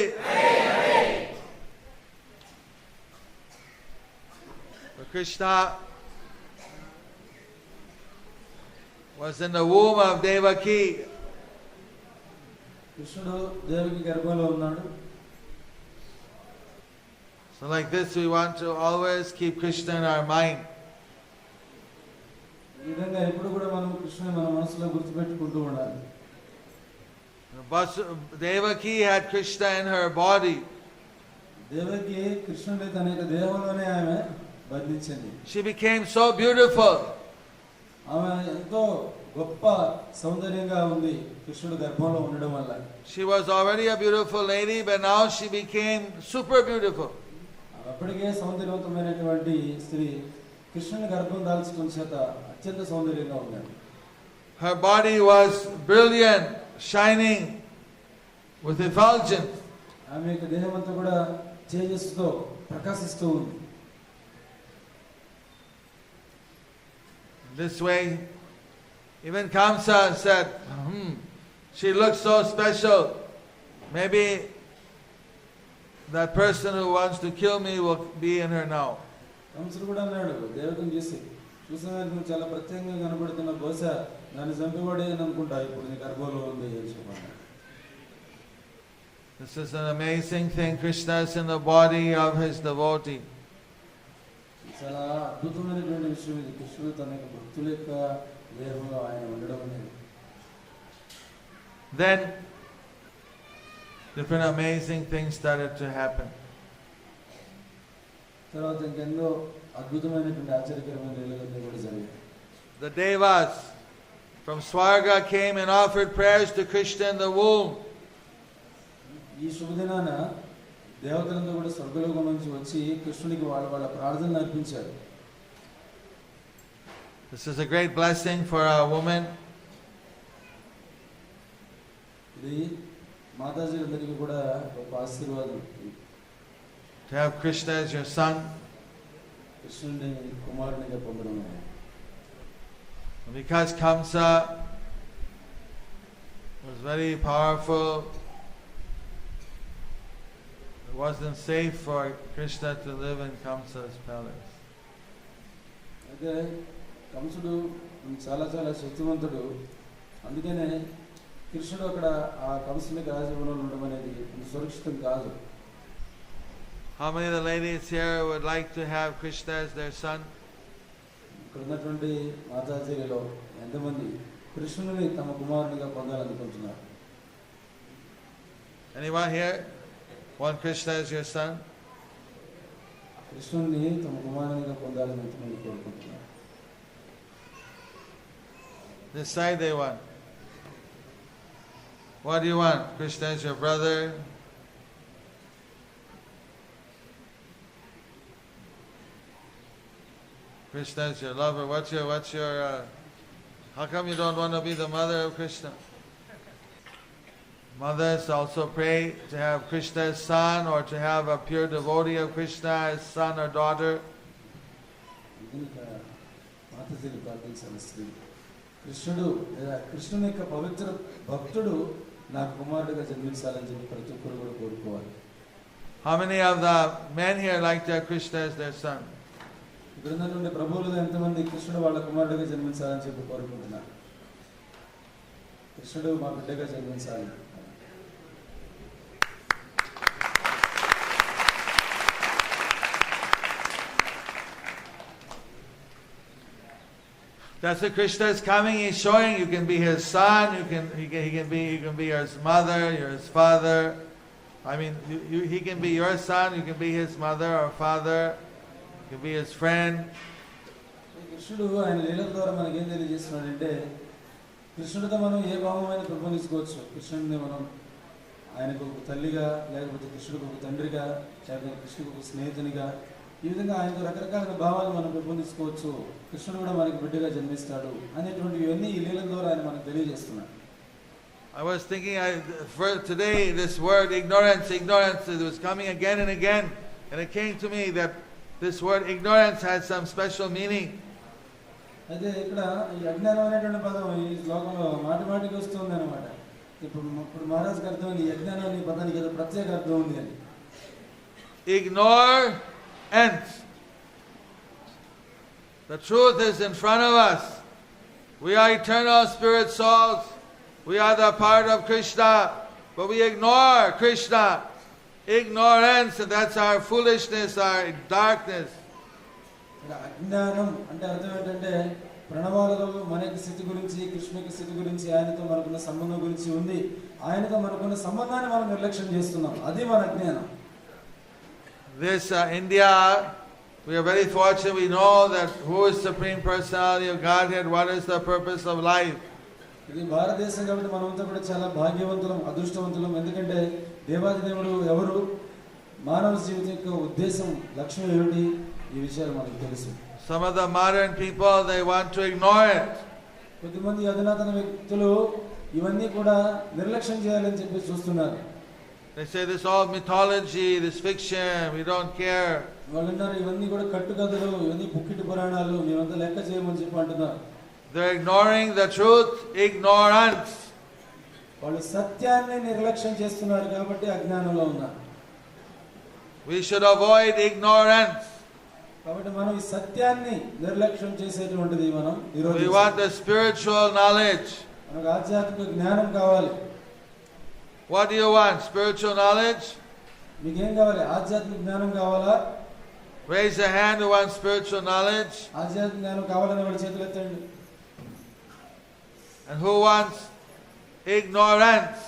Krishna was in the womb of Devaki. కృష్ణుడు దేవకి గర్భంలో ఉన్నాడు. So like this we want to always keep Krishna in our mind. ఈ విధంగా ఎప్పుడు కూడా మనం కృష్ణుని మన మనసులో గుర్తుపెట్టుకుంటూ ఉండాలి. Devaki had Krishna in her body. Devaki కృష్ణుని తన యొక్క దేహంలోనే ఆమె బంధించింది. She became so beautiful. ఆమె ఎంతో గొప్ప సౌందర్యంగా ఉంది కృష్ణుడు గర్భంలో ఉండడం వల్ల. She was already a beautiful lady, but now she became super beautiful. అప్పటికే సౌందర్యవంతమైనటువంటి స్త్రీ కృష్ణుని గర్భం దాల్చడం చేత అత్యంత సౌందర్యంగా ఉంది. Her body was brilliant, shining with effulgence. ఆమె యొక్క దేహం అంతా కూడా తేజస్సుతో ప్రకాశిస్తూ ఉంది. This way, even Kamsa said, she looks so special. Maybe that person who wants to kill me will be in her now. కంసుడు కూడా అన్నాడు దేవతను చూసి, చూసిన నువ్వు చాలా ప్రత్యేకంగా కనబడుతున్న, బహుశా నన్ను చంపబడే అనుకుంటా ఇప్పుడు నీ గర్భంలో ఉంది అని చెప్పాను. This is an amazing thing. Krishna is in the body of his devotee. చాలా అద్భుతమైనటువంటి విషయం ఇది. కృష్ణుడు తన యొక్క భక్తుల యొక్క దేహంలో ఆయన ఉండడం అనేది. Then different amazing things started to happen. తర్వాత ఇంకెన్నో అద్భుతమైనటువంటి ఆశ్చర్యకరమైన లీలలన్నీ కూడా జరిగాయి. The devas from Swarga came and offered prayers to Krishna in the womb. ఈ శుభదినాన దేవతలంతా కూడా స్వర్గలోకం నుంచి వచ్చి కృష్ణునికి వాళ్ళ ప్రార్థనలు అర్పించారు. This is a great blessing for a woman. ఇది మాతాజీలందరికీ కూడా ఒక ఆశీర్వాదం. To have Krishna as your son. కృష్ణుని కుమారునిగా పొందడం. Because Kamsa was very powerful, it wasn't safe for Krishna to live in Kamsa's palace. అయితే కంసుడు చాలా చాలా శక్తివంతుడు. అందుకనే కృష్ణుడు అక్కడ ఆ కంసునికి రాజభవనంలో ఉండడం అనేది సురక్షితం కాదు. How many of the ladies here would like to have Krishna as their son? ఇక్కడ ఉన్నటువంటి మాతాజీలలో ఎంతమంది కృష్ణుని తమ కుమారునిగా పొందాలనుకుంటున్నారు? Anyone here want Krishna as your son? కృష్ణుని తమ కుమారునిగా పొందాలని ఎంతమంది కోరుకుంటున్నారు? This side they want. What do you want? Krishna as your brother? Krishna is your lover. What's your how come you don't want to be the mother of Krishna? Mothers also pray to have Krishna as son or to have a pure devotee of Krishna as son or daughter. మాతాజీలు ప్రార్థించాలి స్త్రీ. కృష్ణుడు లేదా కృష్ణుని యొక్క పవిత్ర భక్తుడు నాకు కుమారుడిగా జన్మించాలని చెప్పి ప్రతి ఒక్కరు కూడా కోరుకోవాలి. How many of the men here like to have Krishna as their son? ఇక్కడ నుండి ప్రభువులుగా ఎంతమంది కృష్ణుడు వాళ్ళ కుమారుడిగా జన్మించాలని చెప్పి కోరుకుంటున్నారు? కృష్ణుడు మా బిడ్డగా జన్మించాలి. That's what Krishna is coming. He's showing you can be his son. You can be his mother, his father. I mean, he can be your son. You can be his mother or father. You can be his friend. కృష్ణుడు ఆయన లీలల ద్వారా మనకి ఏం తెలియజేస్తున్నాడంటే కృష్ణుడితో మనం ఏ భావమైన పెంపొందించుకోవచ్చు. కృష్ణుడిని మనం ఆయనకు ఒక తల్లిగా, లేకపోతే కృష్ణుడికి ఒక తండ్రిగా, లేకపోతే కృష్ణుడికి ఒక స్నేహితునిగా, ఈ విధంగా ఆయనకు రకరకాల భావాలు మనం పెంపొందించుకోవచ్చు. కృష్ణుడు కూడా మనకి బిడ్డగా జన్మిస్తాడు అనేటువంటివన్నీ ఈ లీలల ద్వారా ఆయన మనకు తెలియజేస్తున్నాడు. I was thinking for today this word ignorance, it was coming again and again, and it came to me that this word ignorance has some special meaning. అయితే ఇక్కడ ఈ అజ్ఞానం అనేటువంటి పదం ఈ శ్లోకంలో మాటి మాటికి వస్తుంది అనమాట. ఇప్పుడు మహారాజుకి అర్థమైంది ఈ అజ్ఞానం అనే పదానికి ఏదో ప్రత్యేక అర్థం ఉంది అని. Ignorance. The truth is in front of us. We are eternal spirit souls. We are the part of Krishna, but we ignore Krishna. Ignorance, and that's our foolishness, our darkness. అజ్ఞానం అంటే అర్థం ఏంటంటే ప్రణవాలలో మన యొక్క స్థితి గురించి, కృష్ణ యొక్క స్థితి గురించి, ఆయనతో మనకున్న సంబంధం గురించి ఉంది. ఆయనతో మనకున్న సంబంధాన్ని మనం నిర్లక్ష్యం చేస్తున్నాం. అది మన అజ్ఞానం. This India, we are very fortunate. We know that who is Supreme Personality of Godhead, what is the purpose of life. ఇది భారతదేశం కాబట్టి మనమంతా కూడా చాలా భాగ్యవంతులం, అదృష్టవంతులం. ఎందుకంటే దేవాది దేవుడు ఎవరు, మానవ జీవితం యొక్క ఉద్దేశం, లక్ష్యం ఏమిటి, ఈ విషయాలు మనకు తెలుసు. Some of the modern people, they want to ignore it. కొద్దిమంది అధునాతన వ్యక్తులు ఇవన్నీ కూడా నిర్లక్ష్యం చేయాలని చెప్పి చూస్తున్నారు. They say this all mythology, this fiction, we don't care. వాళ్ళు అన్నారు ఇవన్నీ కూడా కట్టుకథలు, ఇవన్నీ పుక్కిటి పురాణాలు, మేమంతా లెక్క చేయమని చెప్పి అంటున్నారు. They're ignoring the truth, ignorance. వాళ్ళు సత్యాన్ని నిర్లక్ష్యం చేస్తున్నారు కాబట్టి అజ్ఞానంలో ఉన్నారు. We should avoid ignorance. కాబట్టి మనం ఈ సత్యాన్ని నిర్లక్ష్యం చేసేటువంటిది మనం ఈరోజు. We want the spiritual knowledge. మనకు ఆధ్యాత్మిక జ్ఞానం కావాలి. What do you want? Spiritual knowledge? మీకేం కావాలి? ఆధ్యాత్మిక జ్ఞానం కావాలా? Raise your hand who wants spiritual knowledge. ఆధ్యాత్మిక జ్ఞానం కావాలని వాడి చేతులు ఎత్తండి. And who wants ignorance?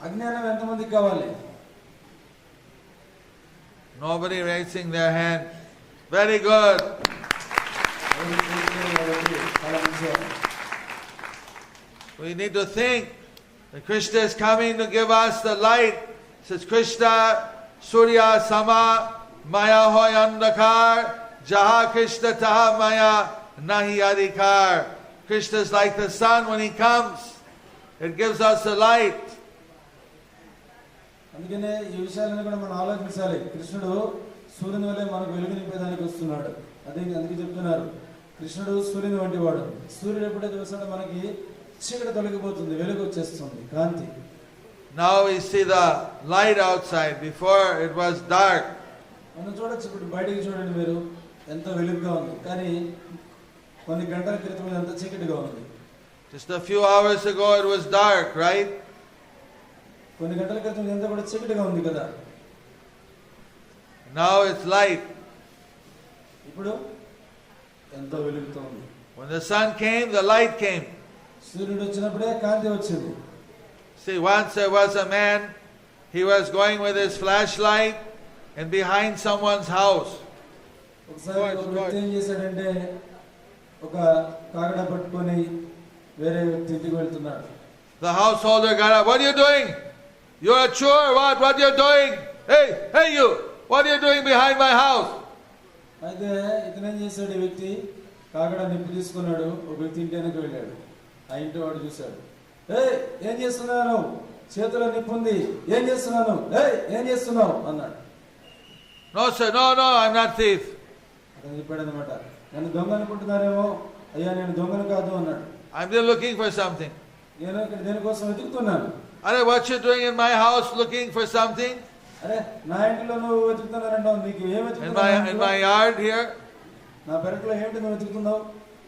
అజ్ఞానం ఎంతమందికి కావాలి? Nobody raising their hand. Very good. We need to think that Krishna is coming to give us the light. It says Krishna Surya Sama Maya hoy andakar Jaha Krishna taha Maya nahi adhikar. Krishna is like the sun when he comes. It gives us the light. అందుకనే ఈ విషయాలను కూడా మనం ఆలోచించాలి. కృష్ణుడు సూర్యుని వలె మనకు వెలుగు నింపేదానికి వస్తున్నాడు. అందుకే చెప్తున్నారు కృష్ణుడు సూర్యుని వంటి వాడు. సూర్యుడు ఎప్పుడైతే వస్తాడో మనకి చీకటి తొలగిపోతుంది, వెలుగు వచ్చేస్తుంది, కాంతి. Now we see the light outside. Before it was dark. మనం చూడొచ్చు, ఇప్పుడు బయటికి చూడండి మీరు, ఎంత వెలుగుగా ఉంది. కానీ కొన్ని గంటల క్రితం ఎంత చీకటిగా ఉంది. Just a few hours ago it was dark, right? కొన్ని గంటల క్రితం ఎంత కూడా చీకటిగా ఉంది కదా. Now it's light. ఇప్పుడు ఎంతో వెలుగుతో ఉంది. When the sun came, the light came. సూర్యుడు వచ్చినప్పుడే కాంతి వచ్చింది. See, once there was a man, he was going with his flashlight and behind someone's house. ఒకసారి ఒక వ్యక్తి ఏం చేశాడంటే ఒక కాగడ పట్టుకొని వేరే వ్యక్తి ఇంటికి వెళ్తున్నాడు. The householder got up. What are you doing? You're a chore. What are you doing? Hey you! What are you doing behind my house? అయితే ఇతను ఏం చేశాడు, ఈ వ్యక్తి కాగడ నిప్పు తీసుకున్నాడు, ఒక వ్యక్తి ఇంటి వెనక్కి వెళ్ళాడు. ఆ ఇంటి వాడు చూశాడు. ఏం చేస్తున్నాను, చేతిలో నిప్పు ఉంది, ఏం చేస్తున్నాను, ఏం చేస్తున్నావు అన్నాడు. No sir, no, I'm not thief. అతను చెప్పాడు అనమాట, నన్ను దొంగ అనుకుంటున్నారేమో, అయ్యా నేను దొంగను కాదు అన్నాడు. I'm just looking for something. నేను ఇక్కడ దేనికోసం వెతుకుతున్నాను. Are what you doing in my house looking for something? అరే నా ఇంట్లో నువ్వు వెతుకుతున్నారంటావు, నీకు ఏం వెతుకుతున్నావు? In my yard here? నా పెరట్లో ఏంటి నువ్వు వెతుకుతున్నావు?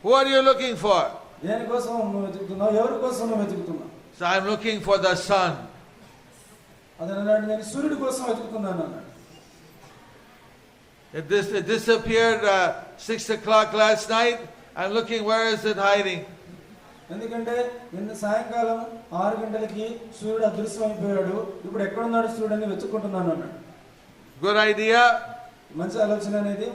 Who are you looking for? దేనికోసం నువ్వు వెతుకుతున్నావు, ఎవరి కోసం నువ్వు వెతుకుతున్నావు? So I'm looking for the sun. అతను అన్నాడు, నేను సూర్యుడి కోసం వెతుకుతున్నాను అన్నాడు. It disappeared 6 o'clock last night. I'm looking, where is it hiding? ఎందుకంటే నిన్న సాయంకాలం 6 గంటలకి సూర్యుడు అదృశ్యం అయిపోయాడు. ఇప్పుడు ఎక్కడున్నాడు సూర్యుడు అని వెతుక్కుంటున్నాను అన్నాడు. Good idea. మంచి ఆలోచన అనేది.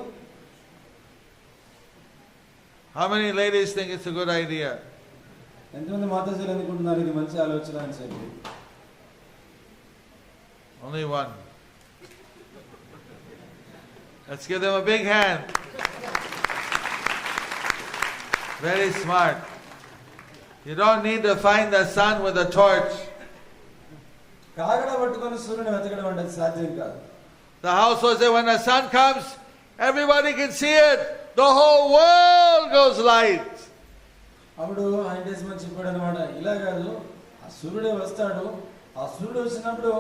How many ladies think it's a good idea? ఎంతమంది మాతాజీలు అనుకుంటున్నారు ఇది మంచి ఆలోచన అని చెప్పి? Only one. Let's give them a big hand. Very smart. You don't need to find the sun with a torch. కాగడ పట్టుకొని సూర్యుని వెతకడం అంటే సాధ్యం కాదు. The household said when the sun comes, everybody can see it. The whole world goes light. అప్పుడు ఆయన యజమాని చెప్పాడు అనమాట, ఇలా కాదు, ఆ సూర్యుడే వస్తాడు, ఆ సూర్యుడు వచ్చినప్పుడు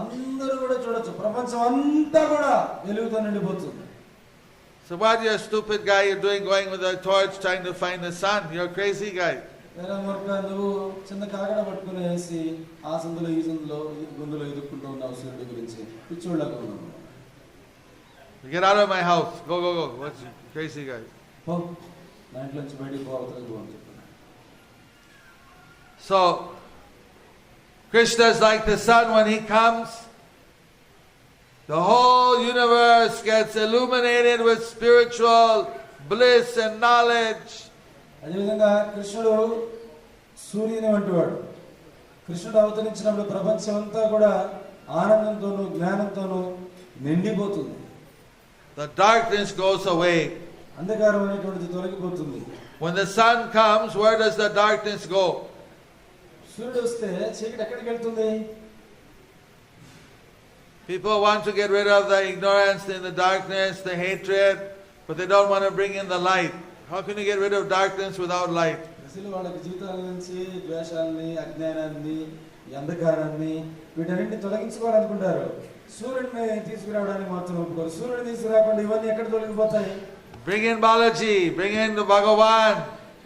అందరూ కూడా చూడొచ్చు, ప్రపంచం అంతా కూడా వెలుగుతో నిండిపోతుంది. So what, you stupid guy, you're doing going with a torch trying to find the sun? You're a crazy guy. నువ్వు చిన్న కాగడ పట్టుకుని వేసి ఆ సందులో ఈ సందులో ఈ గుందులో ఎదుర్కొంటూ ఉన్నావు సూర్యుడి గురించి, పిచ్చోళ్ళగా ఉన్నావు. Get out of my house. Go. What's you crazy guy? నా ఇంట్లో నుంచి బయటికి పోవతలకు అని చెప్పాను. So Krishna is like the sun when he comes. The whole universe gets illuminated with spiritual bliss and knowledge. అదేవిధంగా కృష్ణుడు సూర్యుని వంటి వాడు. కృష్ణుడు అవతరించినప్పుడు ప్రపంచం అంతా కూడా ఆనందంతోనూ జ్ఞానంతోనూ నిండిపోతుంది. The darkness goes away. అంధకారం అనేటువంటిది తొలగిపోతుంది. When the sun comes, where does the darkness go? సూర్యుడు వస్తే చీకటి ఎక్కడికి వెళ్తుంది? People want to get rid of the ignorance and the darkness, the hatred, but they don't want to bring in the light. How can you get rid of darkness without light? అసలు వాళ్ళకి జీవితాల నుంచి ద్వేషాలని, అజ్ఞానాన్ని, అంధకారాన్ని వీటన్నింటిని తొలగించుకోవాలనుకుంటారు. సూర్యుడిని తీసుకురావడానికి మాత్రం ఒప్పుకోరు. సూర్యుడిని తీసుకురాకుండా ఇవన్నీ ఎక్కడ తొలగిపోతాయి? Bring in Balaji, bring in the Bhagavan.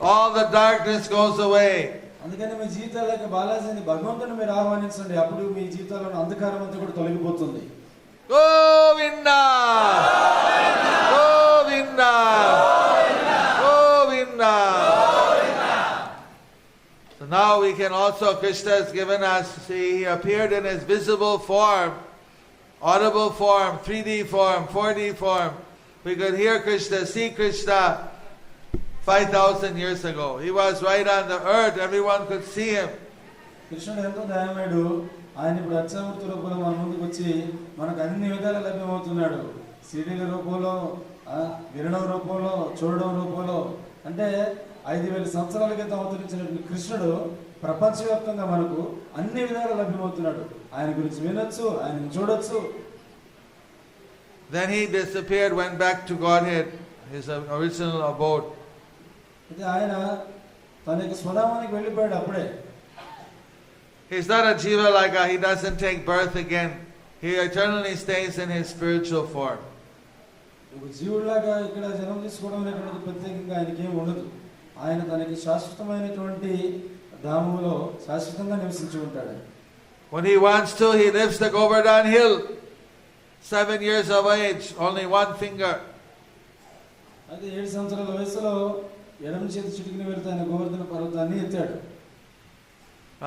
All the darkness goes away. అందుకని మీ జీవితాలకి బాలాజీని, భగవంతుని మీరు ఆహ్వానించండి. అప్పుడు మీ జీవితాల్లో అంధకారం అంతా కూడా తొలగిపోతుంది. Govinda! Govinda! Govinda! So now we we can also, Krishna has given us, he appeared in his visible form, audible form, 3D form, 4D form. We could hear Krishna, see Krishna 5,000 years ago. He was right on the earth, everyone could see him. కృష్ణుడు ఎంతో దయామయుడు. ఆయన ఇప్పుడు అత్యమూర్తి రూపంలో మన ముందుకు వచ్చి మనకు అన్ని విధాలు లభ్యమవుతున్నాడు. సీడీల రూపంలో, వినడం రూపంలో, చూడడం రూపంలో. అంటే 5,000 సంవత్సరాల క్రితం అవతరించినటువంటి కృష్ణుడు ప్రపంచవ్యాప్తంగా మనకు అన్ని విధాలు లభ్యమవుతున్నాడు. ఆయన గురించి వినొచ్చు, ఆయన చూడొచ్చు. Then he disappeared, went back to Godhead, his original abode. అయితే ఆయన తన యొక్క స్వధామానికి వెళ్ళిపోయాడు అప్పుడే. He's not a jiva like he doesn't take birth again. He eternally stays in his spiritual form. ఒక జీవుడిలాగా ఇక్కడ జన్మ తీసుకోవడం అనేటువంటిది ప్రత్యేకంగా ఆయనకి ఏమి ఉండదు. ఆయన తనకి శాశ్వతమైనటువంటి ధామంలో శాశ్వతంగా నివసించి ఉంటాడు. When he wants to, he lifts the Govardhan hill. 7 years of age, only one finger. అయితే 7 సంవత్సరాల వయసులో ఎడమ చేతి చిటికిన వెళ్తే ఆయన గోవర్ధన పర్వతాన్ని ఎత్తాడు.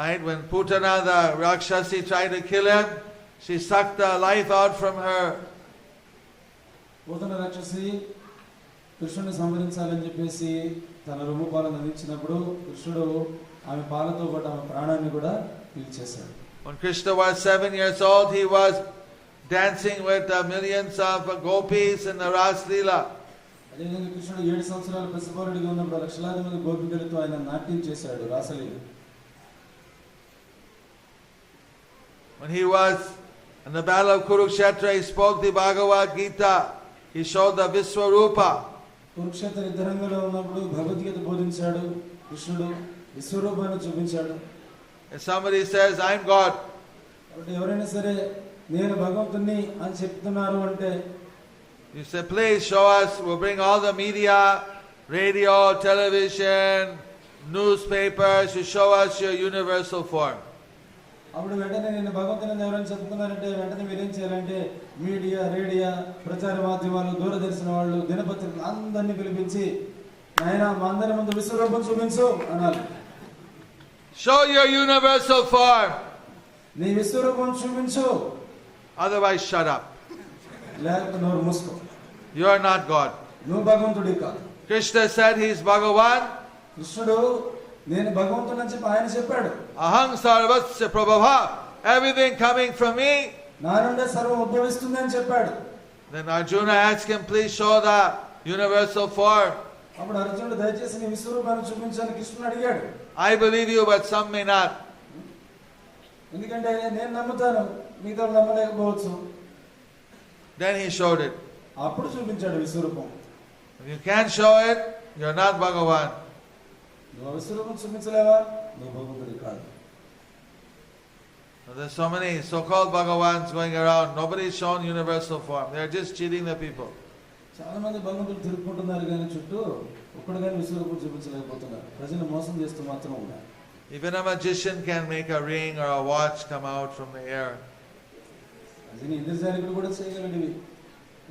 Right, when Putana the Rakshasi tried to kill him, she sucked the life out from her. Putana రాక్షసి కృష్ణుని సంహరించాలని చెప్పేసి తన రొమ్ము పాలను అందించినప్పుడు కృష్ణుడు ఆమె పాలతో పాటు ఆమె ప్రాణాన్ని కూడా పీల్చేశాడు. When Krishna was 7 years old, he was dancing with the millions of gopis in the Ras Leela. అదేవిధంగా కృష్ణుడు 7 సంవత్సరాల పసిబాలుడిగా ఉన్నప్పుడు లక్షలాది మంది గోపికలతో ఆయన నాట్యం చేశాడు రాసలీల. When he was in the battle of Kurukshetra, he spoke the Bhagavad Gita. He showed the Viswarupa. Kurukshetra యుద్ధరంగంలో ఉన్నప్పుడు భగవద్గీత బోధించాడు కృష్ణుడు, విశ్వరూపాన్ని చూపించాడు. If somebody says, I'm God, కాబట్టి ఎవరైనా సరే నేను భగవంతుణ్ణి అని చెప్తున్నారు అంటే, you say, please show us. We'll bring all the media, radio, television, newspapers to show us your universal form. అప్పుడు వెంటనే నేను భగవంతుని ఎవరైనా చెప్తున్నారంటే వెంటనే మీరు ఏం చేయాలంటే మీడియా, రేడియో, ప్రచార మాధ్యమాలు, దూరదర్శన వాళ్ళు, దినపత్రికలు అందరినీ పిలిపించి ఆయన మా అందరి ముందు విశ్వరూపం చూపించు అన్నారు. Show your universal form. నీ విశ్వరూపం చూపించు, Otherwise, shut up. లేకపోతే నోరు మూసుకో. You are not God. నువ్వు భగవంతుడి కాదు. Krishna said he is Bhagavan. కృష్ణుడు నేను భగవంతుడు అని చెప్పి ఆయన చెప్పాడు. Aham sarvasya prabhava. Everything coming from me. నా నుండే సర్వం ఉద్భవిస్తుంది అని చెప్పాడు. Then Arjuna asked him, please show the universal form. అప్పుడు అర్జునుడు దయచేసి నీ విశ్వరూపాన్ని చూపించని కృష్ణుడు అడిగాడు. I believe you, but some may not. ఎందుకంటే నేను నమ్ముతాను, మిగతా నమ్మలేకపోవచ్చు. Then he showed it. అప్పుడు చూపించాడు విశ్వరూపం. If you can't show it, you're not Bhagavan. నువ్వు విశ్వరూపం చూపించలేవా, నువ్వు భగవంతుడి కాదు. There's so many so-called Bhagavans going around. Nobody's shown universal form. They're just cheating the people. చాలా మంది భగవంతుడు తిరుగుకుంటున్నారు కానీ చుట్టూ ఒక్కడు కానీ విశ్వరూపం చూపించలేకపోతున్నారు. ప్రజలు మోసం చేస్తూ మాత్రం ఉన్నారు. Even a magician can make a ring or a watch come out from the air. అది ఇంద్రజాలికుడు కూడా చేయగలడివి.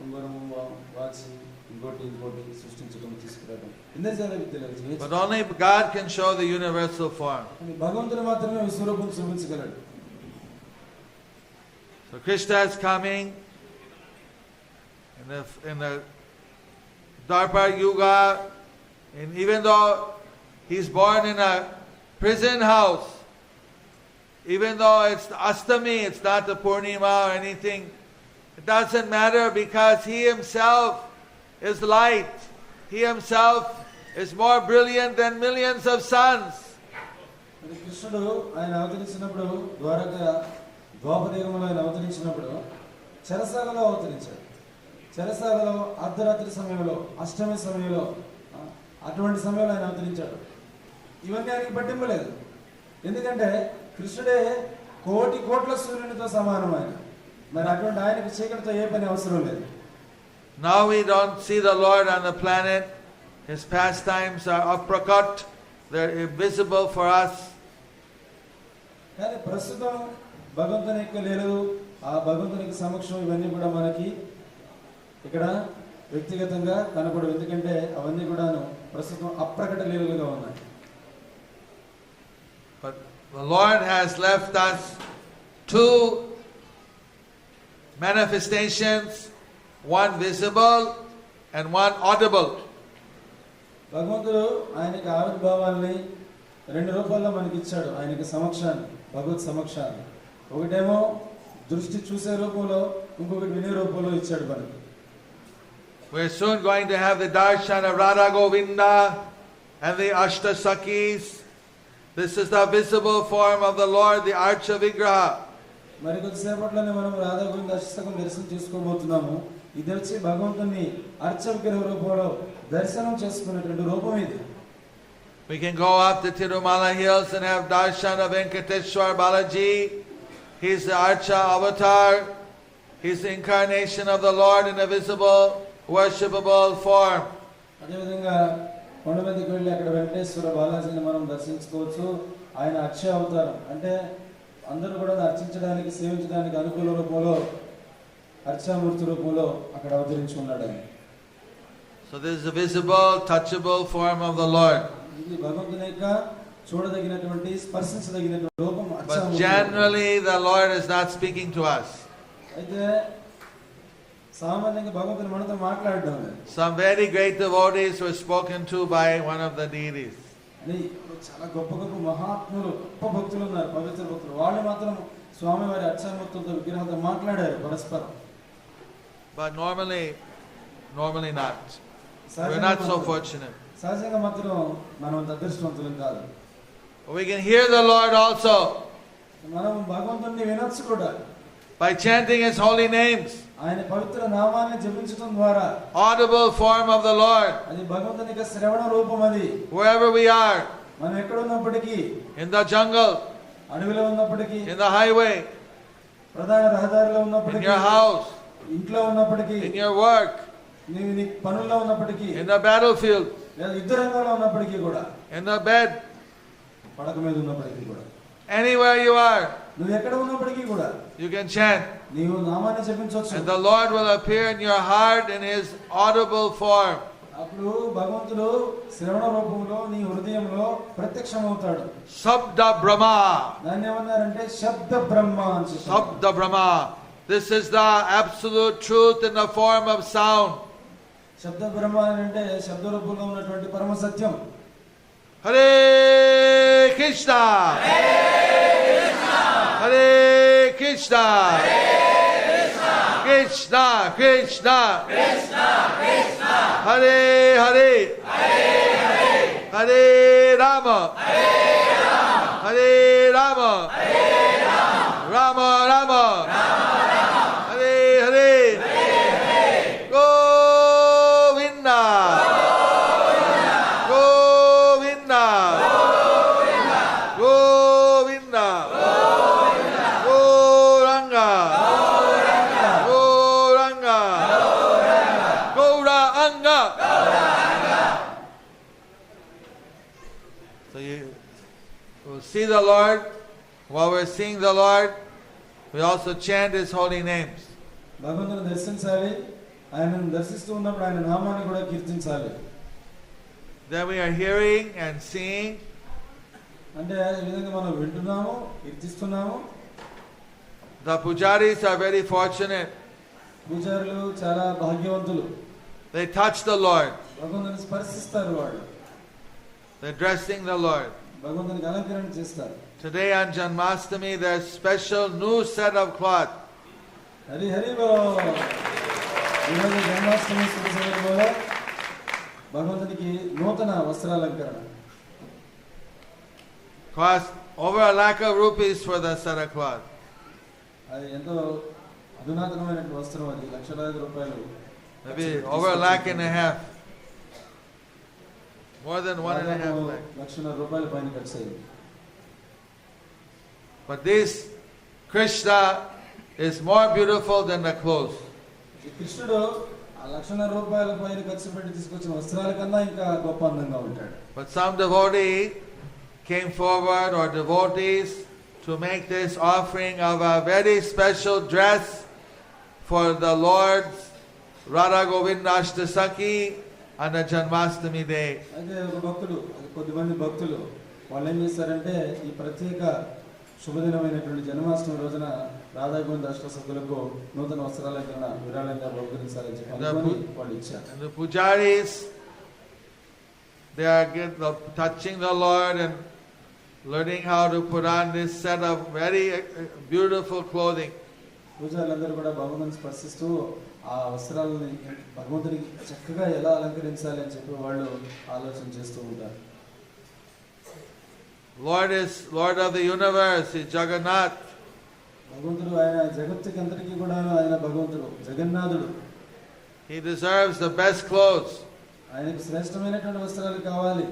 ఉంగరము, వాచ్, ఇంకోటి సృష్టించడం, తీసుకురావడం ఇంద్రజాల విద్యలు. But only God can show the universal form. భగవంతుడు మాత్రమే విశ్వరూపం చూపించగలడు. So Krishna is coming in the Dwapar Yuga, and even though he's born in a prison house, even though it's Astami, it's not the Purnima or anything, it doesn't matter because he himself is light. He himself is more brilliant than millions of suns. కృష్ణుడు ఆయన అవతరించినప్పుడు ద్వాపరయుగంలో ఆయన అవతరించినప్పుడు చెరసాలలో అవతరించాడు. చెరసాలలో అర్ధరాత్రి సమయంలో, అష్టమి సమయంలో, అటువంటి సమయంలో ఆయన అవతరించాడు. ఇవన్నీ ఆయనకి పట్టింపలేదు. ఎందుకంటే కృష్ణుడే కోట్ల సూర్యునితో సమానం ఆయన. మరి అటువంటి ఆయనకు చీకటితో ఏ పని అవసరం లేదు. Now we don't see the Lord on the planet. His pastimes are aprakat. They're invisible for us. కానీ ప్రస్తుతం భగవంతుని యొక్క లీలలు, ఆ భగవంతునికి సమక్షం ఇవన్నీ కూడా మనకి ఇక్కడ వ్యక్తిగతంగా కనపడవు. ఎందుకంటే అవన్నీ కూడాను ప్రస్తుతం అప్రకట లీలలుగా ఉన్నాయి. But the Lord has left us two manifestations, one visible and one audible. భగవంతుడు ఆయనకి ఆవిర్భావాల్ని రెండు రూపాల్లో మనకి ఇచ్చాడు. ఆయనకి సమక్షాన్ని, భగవత్ సమక్షాన్ని. ఒకటేమో దృష్టి చూసే రూపంలో, ఇంకొకటి వినే రూపంలో ఇచ్చాడు మనకి. We're soon going to have the darshan of Radha Govinda and the Ashtasakis. This is the visible form of the Lord, the Archa Vigraha. మరి కొద్దిసేపట్లోనే మనం రాధా గోవింద అష్టకం దర్శనం చేసుకోబోతున్నాము. ఇది వచ్చి భగవంతుని అర్చ విగ్రహ రూపంలో దర్శనం చేసుకునేటువంటి రూపం ఇది. We can go up the Tirumala hills and have darshan of Venkateshwar Balaji. He's the Archa avatar. He's the incarnation of the Lord in a visible, worshipable form. అదేవిధంగా కొండ మీదకి వెళ్ళి అక్కడ వెంకటేశ్వర బాలాజీని మనం దర్శించుకోవచ్చు. ఆయన అక్ష అవతారం, అంటే అందరూ కూడా అర్చించడానికి, సేవించడానికి అనుకూల రూపంలో, అర్చామూర్తి రూపంలో అక్కడ అవతరించి ఉన్నాడు ఆయన. So this is the visible, touchable form of the Lord. ఇది భగవంతుని యొక్క చూడదగినటువంటి, స్పర్శించదగినటువంటి రూపం. But generally the Lord is not speaking to us. అయితే సామాన్యంగా భగవంతుని మనతో మాట్లాడడం లేదు. Some very great devotees were spoken to by one of the deities. చాలా గొప్ప గొప్ప మహాత్ములు, గొప్ప భక్తులు ఉన్నారు, పవిత్ర భక్తులు. వాళ్ళు మాత్రం స్వామి వారి అర్చామూర్తులతో, విగ్రహాలతో మాట్లాడారు పరస్పరం. But normally not. We're not so fortunate. సహజంగా మాత్రం మనం అదృష్టవంతులం కాదు. We can hear the Lord also మనం భగవంతుని వినొచ్చు కూడా. by chanting His holy names. ఆయన పవిత్ర నామాన్ని జపించడం ద్వారా. Audible form of the Lord. అది భగవంతుని యొక్క శ్రవణ రూపం. అది wherever we are. మనం ఎక్కడ ఉన్నప్పటికీ, in the jungle, అడవిలో ఉన్నప్పటికీ, in the highway, ప్రధాన రహదారిలో in ఉన్నప్పటికీ, your house, ఇంట్లో ఉన్నప్పటికీ, in your work, నీ పనుల్లో ఉన్నప్పటికీ, in the battlefield, లేదా యుద్ధ రంగంలో ఉన్నప్పటికీ కూడా, in the bed, పడక మీద ఉన్నప్పటికీ కూడా, anywhere you are, నువ్వు ఎక్కడ ఉన్నప్పటికీ కూడా you can chant. నీవు నామాన్ని జపించవచ్చు. And the Lord will appear in your heart in His audible form. అప్పుడు భగవంతుడు శ్రవణ రూపంలో నీ హృదయంలో ప్రత్యక్షమవుతాడు. Sabda Brahma. దాన్ని ఏమన్నారంటే శబ్ద బ్రహ్మ అని చెప్పారు. Sabda Brahma. This is the absolute truth in the form of sound. శబ్ద బ్రహ్మ అంటే శబ్ద రూపంలో ఉన్నటువంటి పరమ సత్యం. Hare Krishna. Hare Krishna. Krishna Krishna. Hare Hare. Hare Rama. Hare Rama. Rama Rama. Hare Hare. Govinda. Govinda. Govinda. Gauranga. Gauranga. Gauranga. So you will see the Lord. While we're seeing the Lord, we also chant His holy names. భగవంతుని దర్శించాలి. ఆయనను దర్శిస్తూ ఉన్నప్పుడు ఆయన నామాన్ని కూడా కీర్తించాలి. Then we are hearing and seeing. అంటే ఈ విధంగా మనం వింటున్నాము, కీర్తిస్తున్నాము. The pujaris are very fortunate. పూజారులు చాలా భాగ్యవంతులు. They touch the Lord. భగవంతుని స్పర్శిస్తారు. వాళ్ళు They're dressing the Lord. భగవంతునికి అలంకరణ చేస్తారు. Today on Janmashtami, there's special new set of cloth. Hari Hari బోల్. ఈరోజు జన్మాష్టమి శుభ సందర్భంలో భగవంతునికి నూతన వస్త్రాలంకరణ. Cost over 1,00,000 rupees for the set of cloth. అది ఎంతో అధునాతనమైనటువంటి వస్త్రం. అది లక్షలాది రూపాయలు. Maybe over 1.5 lakhs. More than 1.5 lakhs. లక్షల రూపాయల పైన ఖర్చు అయింది. But this Krishna is more beautiful than the clothes. కృష్ణుడు ఆ లక్షల రూపాయల పైన ఖర్చు పెట్టి తీసుకొచ్చిన వస్త్రాల కన్నా ఇంకా గొప్ప అందంగా ఉంటాడు. But some devotee came forward, or devotees, to make this offering of a very special dress for the Lord's Radha Govinda Ashtasaki on the Janmashtami day. అయితే ఒక భక్తుడు, కొద్దిమంది భక్తులు వాళ్ళు ఏం చేశారంటే ఈ ప్రత్యేక శుభదినమైనటువంటి జన్మాష్టమి రోజున రాధాగోవింద అష్టసతులకు నూతన వస్త్రాలంకరణ విరాళంగా బహుకరించాలని చెప్పి అనుకొని వాళ్ళు ఇచ్చారు. And the pujaris, they are touching the Lord and learning how to put on this set of very beautiful clothing. పూజారులందరూ కూడా భగవంతుని స్పర్శిస్తూ ఆ వస్త్రాలని భగవంతునికి చక్కగా ఎలా అలంకరించాలి అని చెప్పి వాళ్ళు ఆలోచన చేస్తూ ఉంటారు. Lord is Lord of the universe, is Jagannath. భగవంతుడు ఆయన జగత్తుకి అంతటికీ కూడా ఆయన భగవంతుడు జగన్నాథుడు. He deserves the best clothes. ఆయనకు శ్రేష్టమైనటువంటి వస్త్రాలు కావాలి.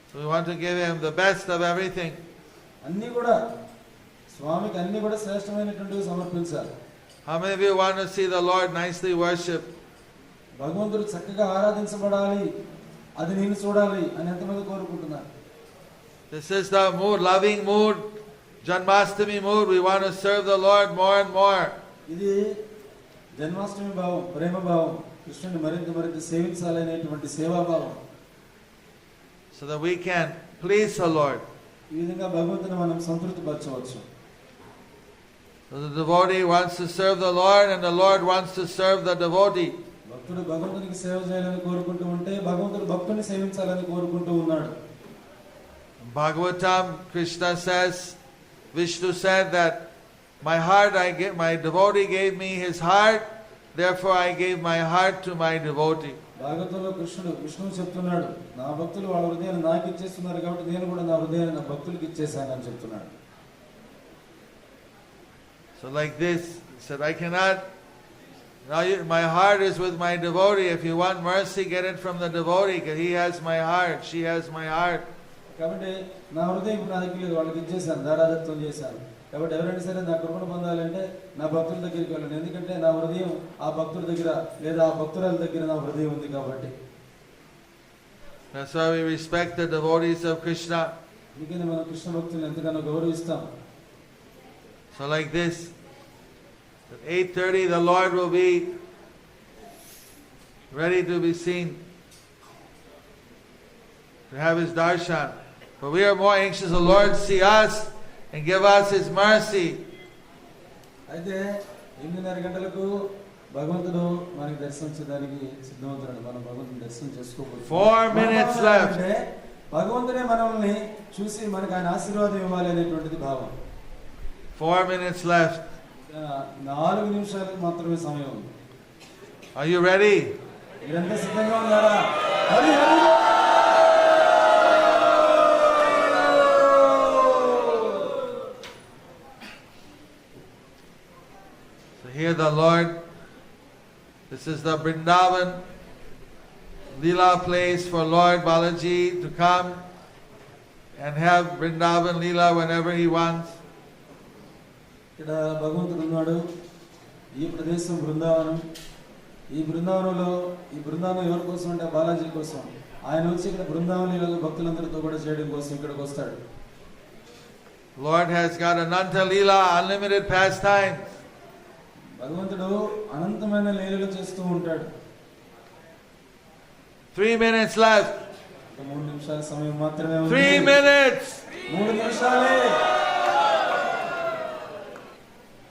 So we want to give him the best of everything. అన్ని కూడా స్వామికి అన్ని కూడా శ్రేష్టమైనటువంటివి సమర్పించాలి. How many of you want to see the Lord nicely worshipped? భగవంతుడు చక్కగా ఆరాధించబడాలి, అది నేను చూడాలి అని ఎంతమంది కోరుకుంటున్నారు? This is the mood, loving mood, Janmashtami mood. We want to serve the Lord more and more. ఇది జన్మాష్టమి భావం, ప్రేమ భావం, కృష్ణుని మరింత మరింత సేవించాలనేటువంటి సేవాభావం. So that we can please the Lord. ఈ విధంగా భగవంతుని మనం సంతృప్తి పరచవచ్చు. So the devotee wants to serve the Lord and the Lord wants to serve the devotee. భక్తుడు భగవంతునికి సేవ చేయాలని కోరుకుంటూ ఉంటే భగవంతుడు భక్తుని సేవించాలని కోరుకుంటూ ఉన్నాడు. Bhagavatam, Krishna says, Vishnu said that my devotee gave me his heart, therefore I gave my heart to my devotee. భాగవతంలో విష్ణువు చెప్తున్నాడు, నా భక్తులు వాళ్ళ హృదయాన్ని నాకు ఇచ్చేస్తున్నారు కాబట్టి నేను కూడా నా హృదయాన్ని నా భక్తులకు ఇచ్చేసానని చెప్తున్నాడు. So like this, he said, I cannot, my heart is with my devotee. If you want mercy, get it from the devotee, because he has my heart, she has my heart. కాబట్టి నా హృదయం నా దగ్గర లేదు, వాళ్ళకి ఇచ్చేసాను, దారాదత్వం చేశాను. కాబట్టి ఎవరైనా సరే నా కృపను పొందాలంటే నా భక్తుల దగ్గరికి వెళ్ళండి, ఎందుకంటే నా హృదయం ఆ భక్తుల దగ్గర లేదా ఆ భక్తురాల దగ్గర నా హృదయం ఉంది కాబట్టి. That's why we respect the devotees of Krishna. అందుకని మనం కృష్ణ భక్తులను ఎంతగానో గౌరవిస్తాం. So like this, at 8:30 the Lord will be ready to be seen, to have his darshan. But we are more anxious the Lord see us and give us his mercy. అయితే 8:30 గంటలకు భగవంతుడు మనకి దర్శించడానికి సిద్ధమవుతున్నాడు. మనం భగవంతుని దర్శనం చేసుకోవచ్చు. 4 minutes left. భగవంతుడే మనల్ని చూసి మనకు ఆయన ఆశీర్వాదం ఇవ్వాలి అనేటువంటిది భావం. 4 minutes left. 4 నిమిషాలకు మాత్రమే సమయం ఉంది. Are you ready? మీరంతా సిద్ధంగా ఉన్నారా? Hari Hari. So here the Lord, this is the Vrindavan Leela place for Lord Balaji to come and have Vrindavan Leela whenever he wants. ఇక్కడ భగవంతుడు ఉన్నాడు. ఈ ప్రదేశం బృందావనం. ఈ బృందావనం ఎవరి కోసం అంటే బాలాజీ కోసం. ఆయన వచ్చి ఇక్కడ బృందావనంలో భక్తులందరితో కూడా చేయడం కోసం ఇక్కడికి వస్తాడు. Lord has got Ananta Leela, unlimited pastimes. భగవంతుడు అనంతమైన లీలలు చేస్తూ ఉంటాడు. 3 minutes left. 3 నిమిషాల సమయం మాత్రమే ఉంది. 3 minutes. 3 నిమిషాలే.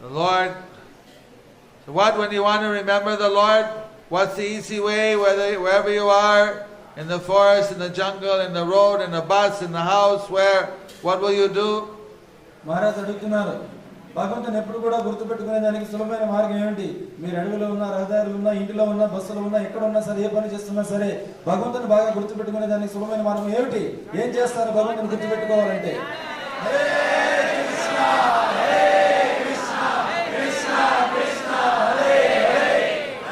The Lord. So what, when you want to remember the Lord, what's the easy way, wherever you are, in the forest, in the jungle, in the road, in the bus, in the house, what will you do? Maharaj అడుగుతున్నారు, భగవంతుని ఎప్పుడు కూడా గుర్తుపెట్టుకునే దానికి సులభమైన మార్గం ఏమిటి? మీరు అడవిలో ఉన్న, రహదారులు ఉన్నా, ఇంటిలో ఉన్న, బస్సులో ఉన్నా, ఎక్కడ ఉన్నా సరే, ఏ పని చేస్తున్నా సరే భగవంతుని బాగా గుర్తుపెట్టుకునే దానికి సులభమైన మార్గం ఏమిటి? ఏం చేస్తారు భగవంతుని గుర్తుపెట్టుకోవాలంటే? Hare Krishna Hare Krishna Krishna Krishna Hare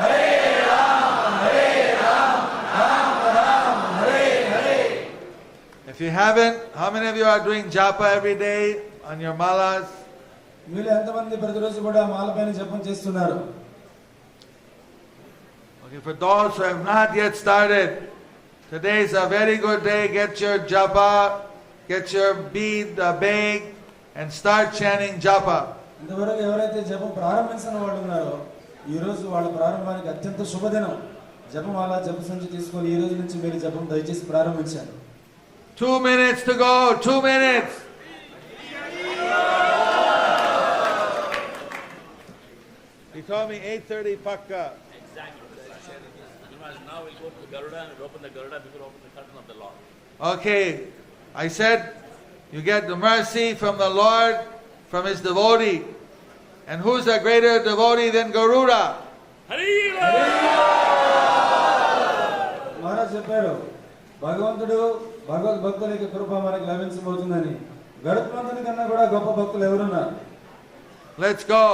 Hare Hare Rama Rama Rama Hare Hare. If you haven't, how many of you are doing japa every day on your malas? మీరు ఎంతమంది ప్రతిరోజు కూడా మాల పైన జపం చేస్తున్నారు? Okay, for those who have not yet started, today is a very good day. Get your japa, get your bead, bag, and start chanting japa. ఇంతవరకు ఎవరైతే జపం ప్రారంభించిన వాళ్ళు ఉన్నారో ఈ రోజు వాళ్ళ ప్రారంభానికి అత్యంత శుభదినం. జపమాల జప సంచి తీసుకొని ఈ రోజు నుంచి మీరు జపం దయచేసి ప్రారంభించండి. 2 minutes to go. 2 minutes. He told me 8:30 Pakka. Exactly. Now we'll go to Garuda and we'll open the Garuda before we open the curtain of the Lord. Okay, I said you get the mercy from the Lord, from His devotee. And who's a greater devotee than Garuda? Maharaj చెప్పారు భగవంతుడు భగవద్భక్తులకి కృప మనకి లభించబోతుందని. గరుత్మంతుని కన్నా కూడా గొప్ప భక్తులు ఎవరున్నారు? Let's go.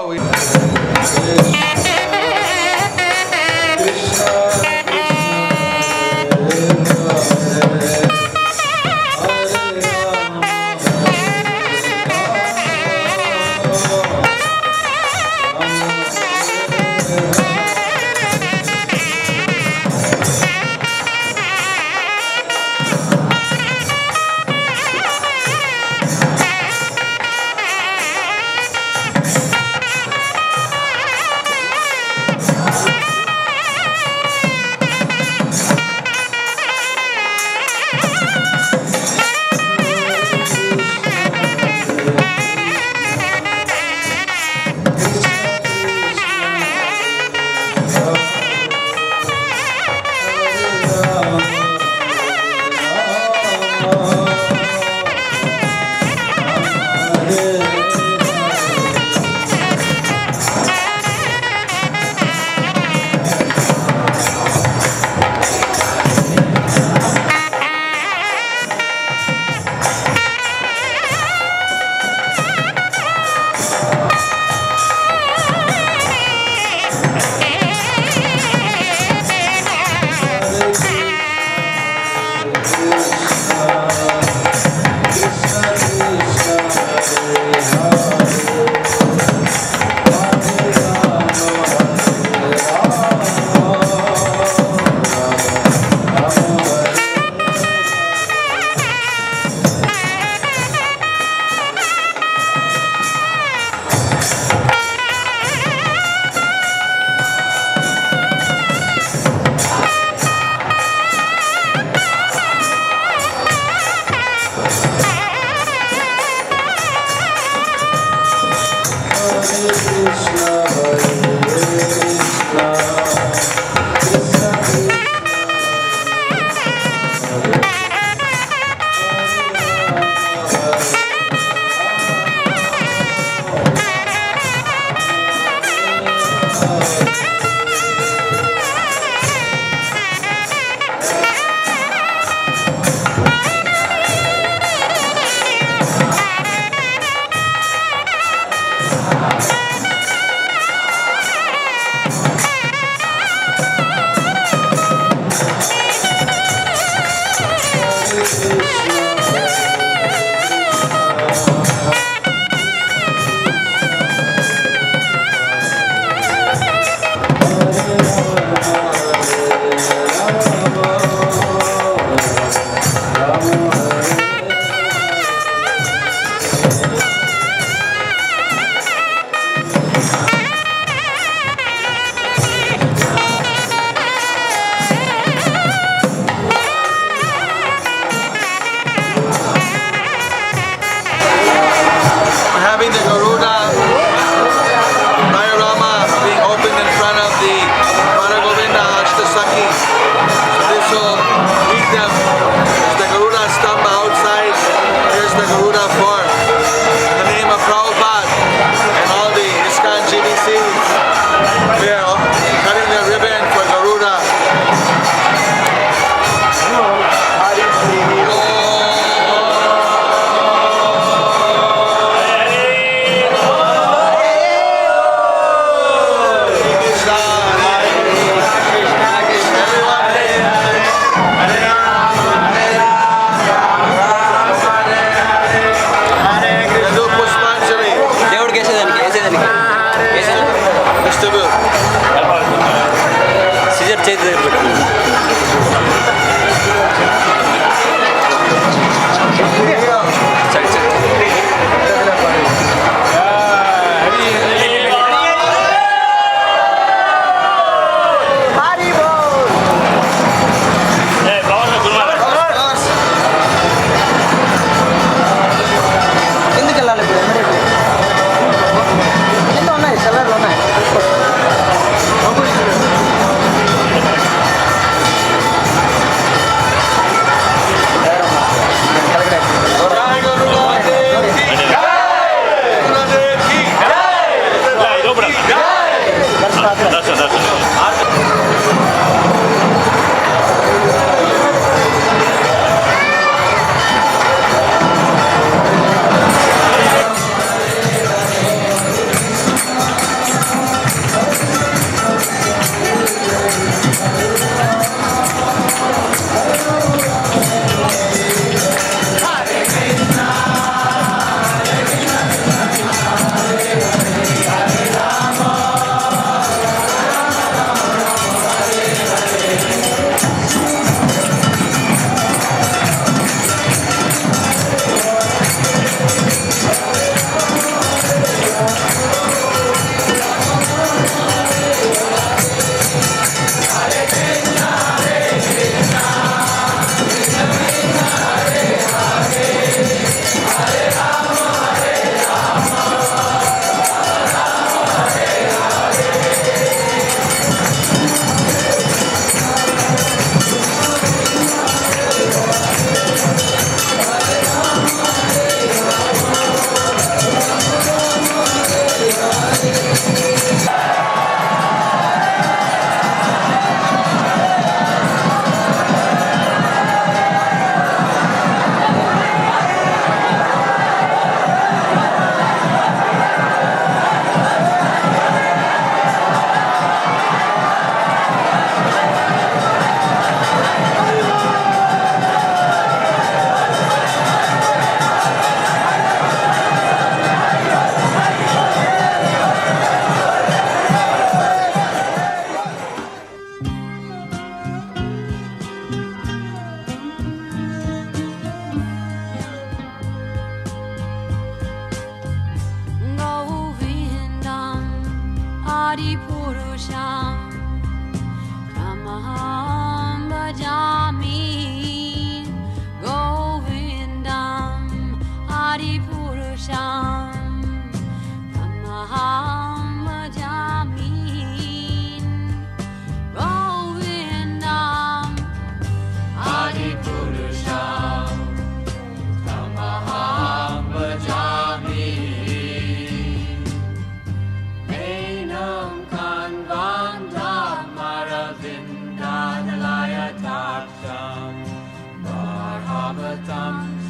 Adipurusham Tamaham Bhajami Govindam Adipurusham Tamaham Bhajami Govindam Adipurusham Tamaham Bhajami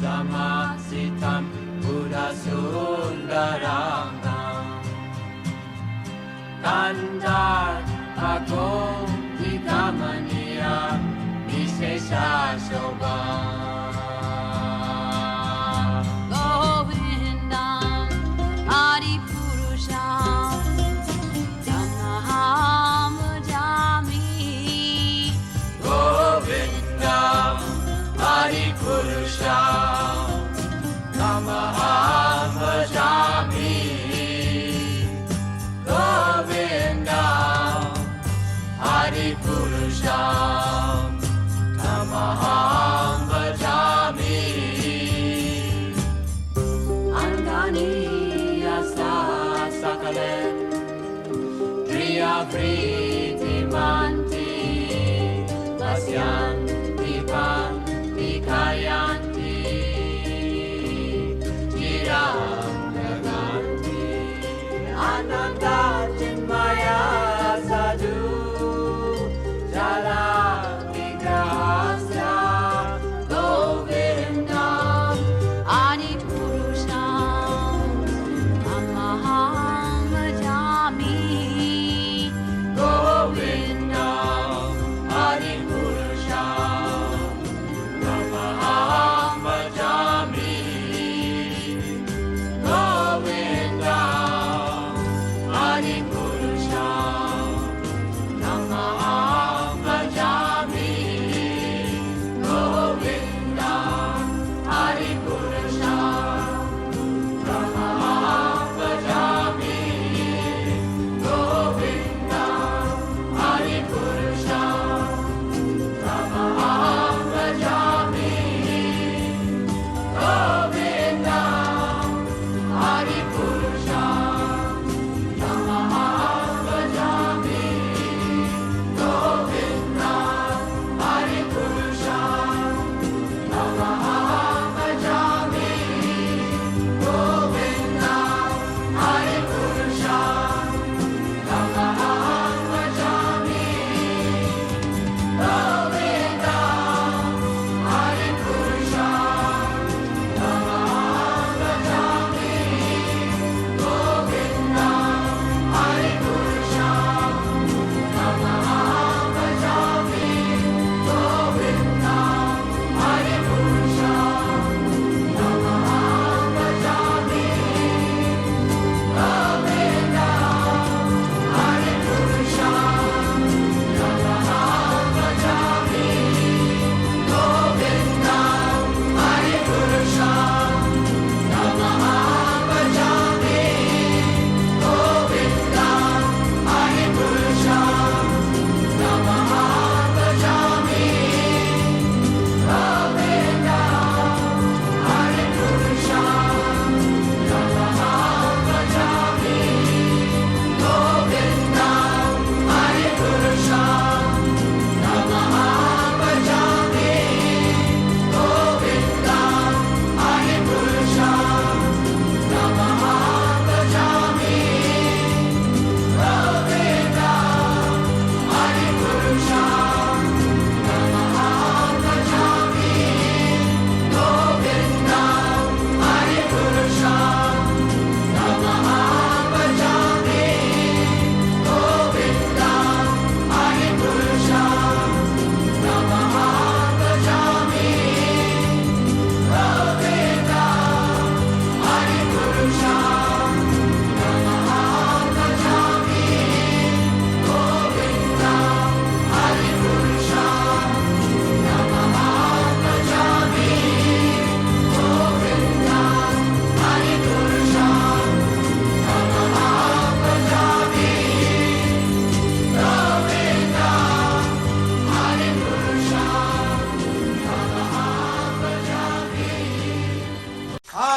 Samasitam Buddha Sundarangam Kandar Agung Nikamaniya Vishesha Shobham Govindam Adipurusham Tamaham Bhajami Govindam Adipurusham Tamaham Bhajami Govindam Adipurusham Tamaham Bhajami Angani Yasa Sakalen Priya Priti Manti Asyan Dipan Dikayanti Chirandaganti Ananda Chinmaya Sadhu Jala Vigrahasya Govindam Adipurusham Tamaham Bhajami Govindam Adipurusham Tamaham Bhajami Govindam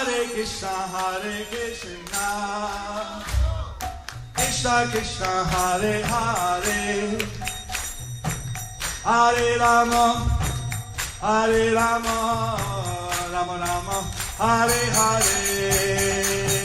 Hare Krishna, Krishna Krishna, Hare Hare, Hare Rama, Rama Rama, Hare Hare.